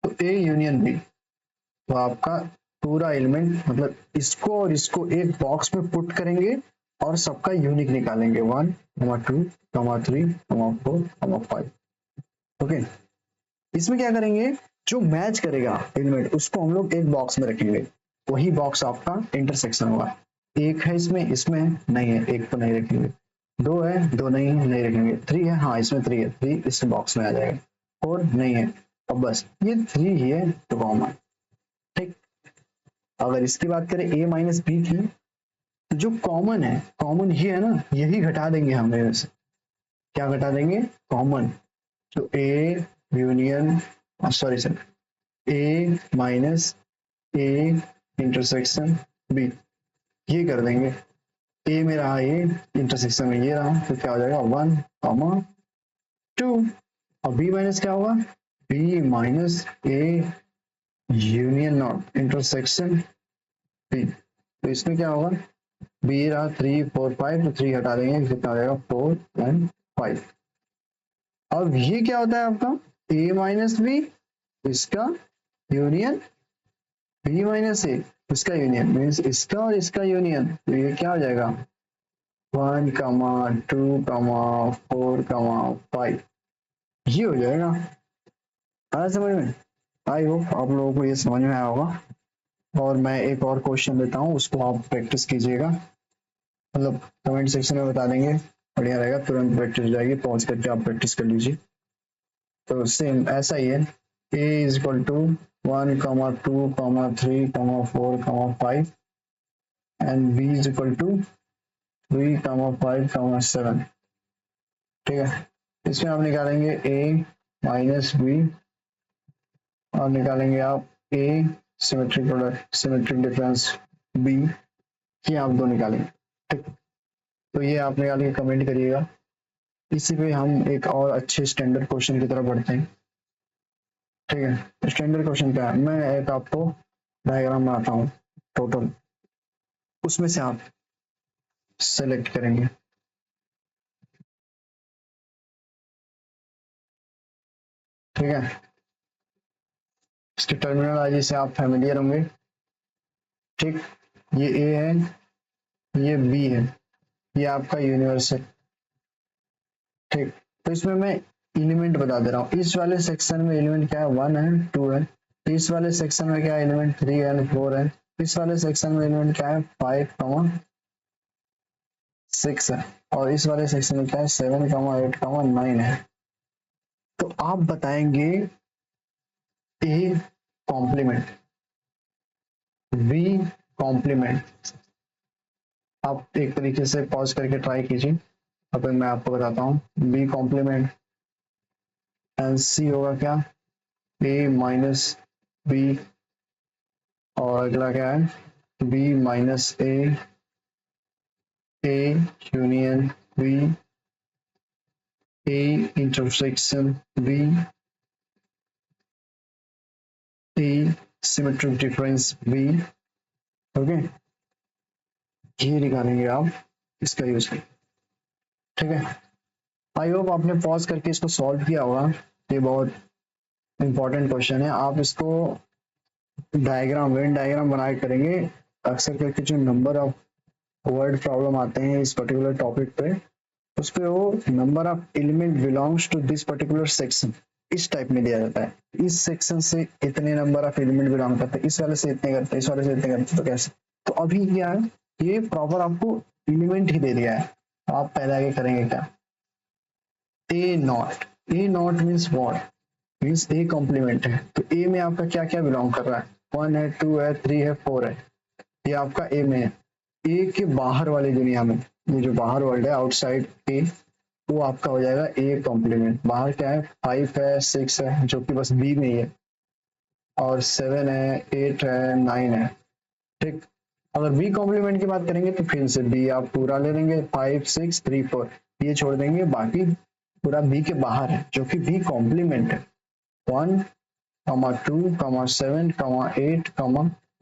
तो ए यूनियन बी, तो आपका पूरा एलिमेंट, मतलब इसको और इसको एक बॉक्स में पुट करेंगे और सबका यूनिक निकालेंगे, 1, 2, 3, 4, 5, ओके। इसमें क्या करेंगे, जो मैच करेगा एलिमेंट उसको हम लोग एक बॉक्स में रखेंगे, वही बॉक्स आपका इंटरसेक्शन होगा। एक है इसमें, इसमें नहीं है, एक तो नहीं रखेंगे, दो है, दो नहीं रखेंगे, 3 है, हाँ इसमें 3 है, 3 इस बॉक्स में आ जाएगा, 4 नहीं है, और बस ये 3 ही है तो कॉमन, ठीक। अगर इसकी बात करें ए माइनस बी की, तो जो कॉमन है, कॉमन ये है ना, यही घटा देंगे हम में से, क्या घटा देंगे, कॉमन, तो A union, sorry sir, A minus A intersection B, ये कर देंगे, ए में रहा ये, इंटरसेक्शन में ये रहा, तो क्या हो जाएगा 1, 2, और बी माइनस क्या होगा, B minus A union not intersection B. तो इसमें क्या होगा, बी रहा 3 4 5, तो 3 हटा देंगे, कितना आ जाएगा 4 एंड 5। अब ये क्या होता है आपका ए माइनस बी, इसका यूनियन बी माइनस ए, इसका यूनियन मीन्स इसका और इसका यूनियन। तो ये क्या हो जाएगा 1 2 4 5, ये हो जाएगा। आया समझ में? आई होप आप लोगों को ये समझ में आया होगा। और मैं एक और क्वेश्चन देता हूँ, उसको आप प्रैक्टिस कीजिएगा, मतलब कमेंट सेक्शन में बता देंगे, बढ़िया रहेगा, तुरंत प्रैक्टिस हो जाएगी, पहुंच करके आप प्रैक्टिस कर लीजिए। तो सेम ऐसा ही है, a is equal to 1 2 3 4 5 and b is equal to 3 5 7। ठीक है, इसमें आप निकालेंगे ए माइनस बी, और निकालेंगे आप a symmetric product symmetric difference b, ये आप दो निकालेंगे। ठीक, तो ये आप निकाल के कमेंट करिएगा। इसी पे हम एक और अच्छे स्टैंडर्ड क्वेश्चन की तरफ बढ़ते हैं। ठीक है, स्टैंडर्ड क्वेश्चन क्या है, मैं एक आपको डायग्राम बनाता हूँ टोटल, उसमें से आप सेलेक्ट करेंगे। ठीक है, इसके टर्मिनोलॉजी से आप फैमिलियर होंगे। ठीक, ये ए है, ये बी है, ये आपका यूनिवर्स है। ठीक, तो इसमें मैं एलिमेंट बता दे रहा हूँ। इस वाले सेक्शन में एलिमेंट क्या है 1 है 2 है, इस वाले सेक्शन में क्या एलिमेंट 3 एंड 4 है, इस वाले सेक्शन में एलिमेंट क्या है 5 6 है, और इस वाले सेक्शन में क्या है 7 8 9 है। तो आप बताएंगे ए कॉम्प्लीमेंट, बी कॉम्प्लीमेंट। आप एक तरीके से पॉज करके ट्राई कीजिए, अब मैं आपको बताता हूँ। बी कॉम्प्लीमेंट एंड सी होगा क्या, ए माइनस बी, और अगला क्या है B minus A union B, A intersection B, A symmetric difference B. Okay, ये निकालेंगे आप इसका यूज करें। ठीक है, आई होप आपने पॉज करके इसको सॉल्व किया होगा। ये बहुत इंपॉर्टेंट क्वेश्चन है, आप इसको डायग्राम वेन डायग्राम बनाए करेंगे। अक्सर करके जो नंबर ऑफ वर्ड प्रॉब्लम आते हैं इस पर्टिकुलर टॉपिक पे, उस पे वो number of element belongs to this particular section इस टाइप में दिया जाता है। इस सेक्शन से इतने नंबर ऑफ एलिमेंट बिलोंग करते हैं, इस वाले से इतने करते हैं, इस वाले से इतने करते हैं, तो कैसे? तो अभी क्या है, ये प्रॉपर आपको एलिमेंट ही दे दिया है, आप पहले आगे करेंगे क्या। A not, a not means what, means A complement है, तो ए में आपका क्या क्या बिलोंग कर रहा है, 1 है 2 है 3 है 4 है, ये आपका ए में है। ए के बाहर वाली दुनिया में, ये जो बाहर वर्ल्ड है आउटसाइड ए, वो आपका हो जाएगा ए कॉम्प्लीमेंट। बाहर क्या है 5 है 6 है, जो कि बस बी में ही है, और 7 है 8 है 9 है। ठीक, अगर बी कॉम्प्लीमेंट की बात करेंगे तो फिर से बी आप पूरा ले लेंगे, 5 6 3 4, ये छोड़ देंगे, बाकी पूरा बी के बाहर है, जो कि बी कॉम्प्लीमेंट है। 1 2 7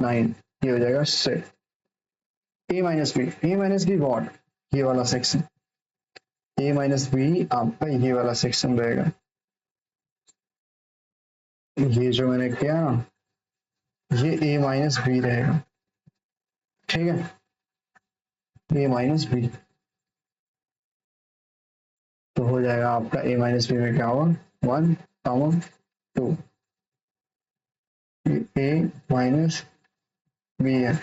8 ये हो जाएगा set. A minus be what, ये वाला सेक्शन, ए माइनस बी आपका ये वाला सेक्शन रहेगा। ये जो मैंने किया ना, ये ए माइनस बी रहेगा। ठीक है, ए माइनस बी, तो हो जाएगा आपका ए माइनस बी में क्या होगा 1 2, ए माइनस बी है।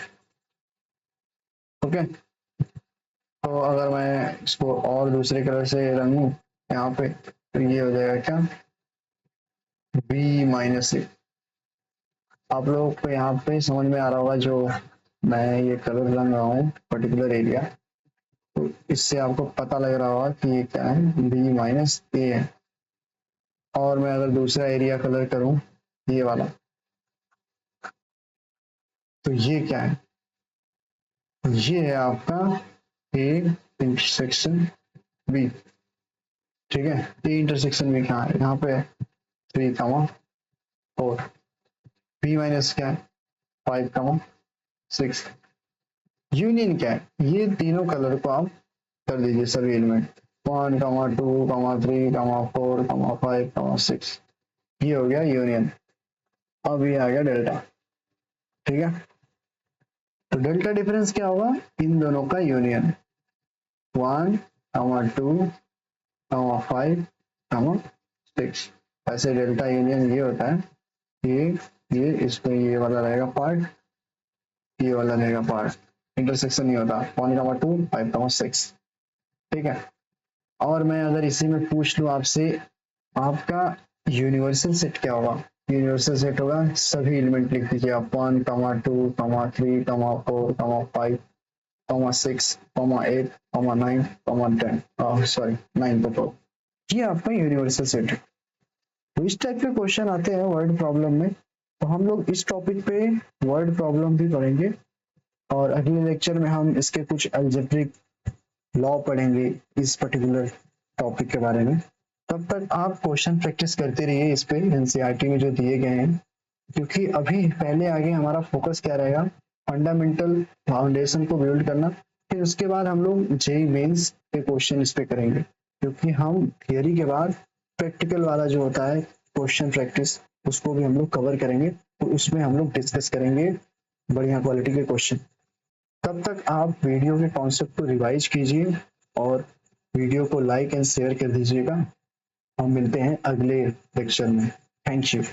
ओके, तो अगर मैं इसको और दूसरे कलर से रंगू यहाँ पे, तो ये हो जाएगा क्या बी माइनस ए। आप लोगों को यहाँ पे समझ में आ रहा होगा, जो मैं ये कलर रंग रहा हूँ पर्टिकुलर एरिया, तो इससे आपको पता लग रहा होगा कि ये क्या है बी माइनस ए है। और मैं अगर दूसरा एरिया कलर करूं ये वाला, तो ये क्या है, ये है आपका ए इंटरसेक्शन बी। ठीक है, ए इंटरसेक्शन बी कहाँ है, यहाँ पे 3 4। बी माइनस क्या है 5,6। यूनियन क्या है, ये तीनों कलर को आप कर दीजिए सभी एलिमेंट 1,2,3,4,5,6, ये हो गया यूनियन। अब ये आ गया डेल्टा। ठीक है, तो डेल्टा डिफरेंस क्या होगा, इन दोनों का यूनियन 1,2,5,6। ऐसे डेल्टा यूनियन ये होता है, ये इसमें ये वाला रहेगा पार्ट, ये वाला रहेगा पार्ट, इंटरसेक्शन नहीं होता 1,2,5,6। ठीक है, और मैं अगर इसी में पूछ लूं आपसे, आपका यूनिवर्सल सेट क्या होगा, यूनिवर्सल सेट होगा सभी एलिमेंट लिख दीजिए आप 1,2,3,4,5,6,8,9,10, सॉरी 9 तो ये आपका यूनिवर्सल सेट है। तो इस टाइप के क्वेश्चन आते हैं वर्ड प्रॉब्लम में, तो हम लोग इस टॉपिक पे वर्ड प्रॉब्लम भी पढ़ेंगे, और अगले लेक्चर में हम इसके कुछ अलजेब्रिक लॉ पढ़ेंगे इस पर्टिकुलर टॉपिक के बारे में। तब तक आप क्वेश्चन प्रैक्टिस करते रहिए इस पे एनसीईआरटी में जो दिए गए हैं, क्योंकि अभी पहले आगे हमारा फोकस क्या रहेगा, फंडामेंटल फाउंडेशन को बिल्ड करना, फिर उसके बाद हम लोग जेई मेंस के क्वेश्चन इस पे करेंगे, क्योंकि हम थियरी के बाद प्रैक्टिकल वाला जो होता है क्वेश्चन प्रैक्टिस, उसको भी हम लोग कवर करेंगे, तो उसमें हम लोग डिस्कस करेंगे बढ़िया क्वालिटी के क्वेश्चन। तब तक आप वीडियो के कॉन्सेप्ट को रिवाइज कीजिए और वीडियो को लाइक एंड शेयर कर दीजिएगा। हम मिलते हैं अगले लेक्चर में। Thank you.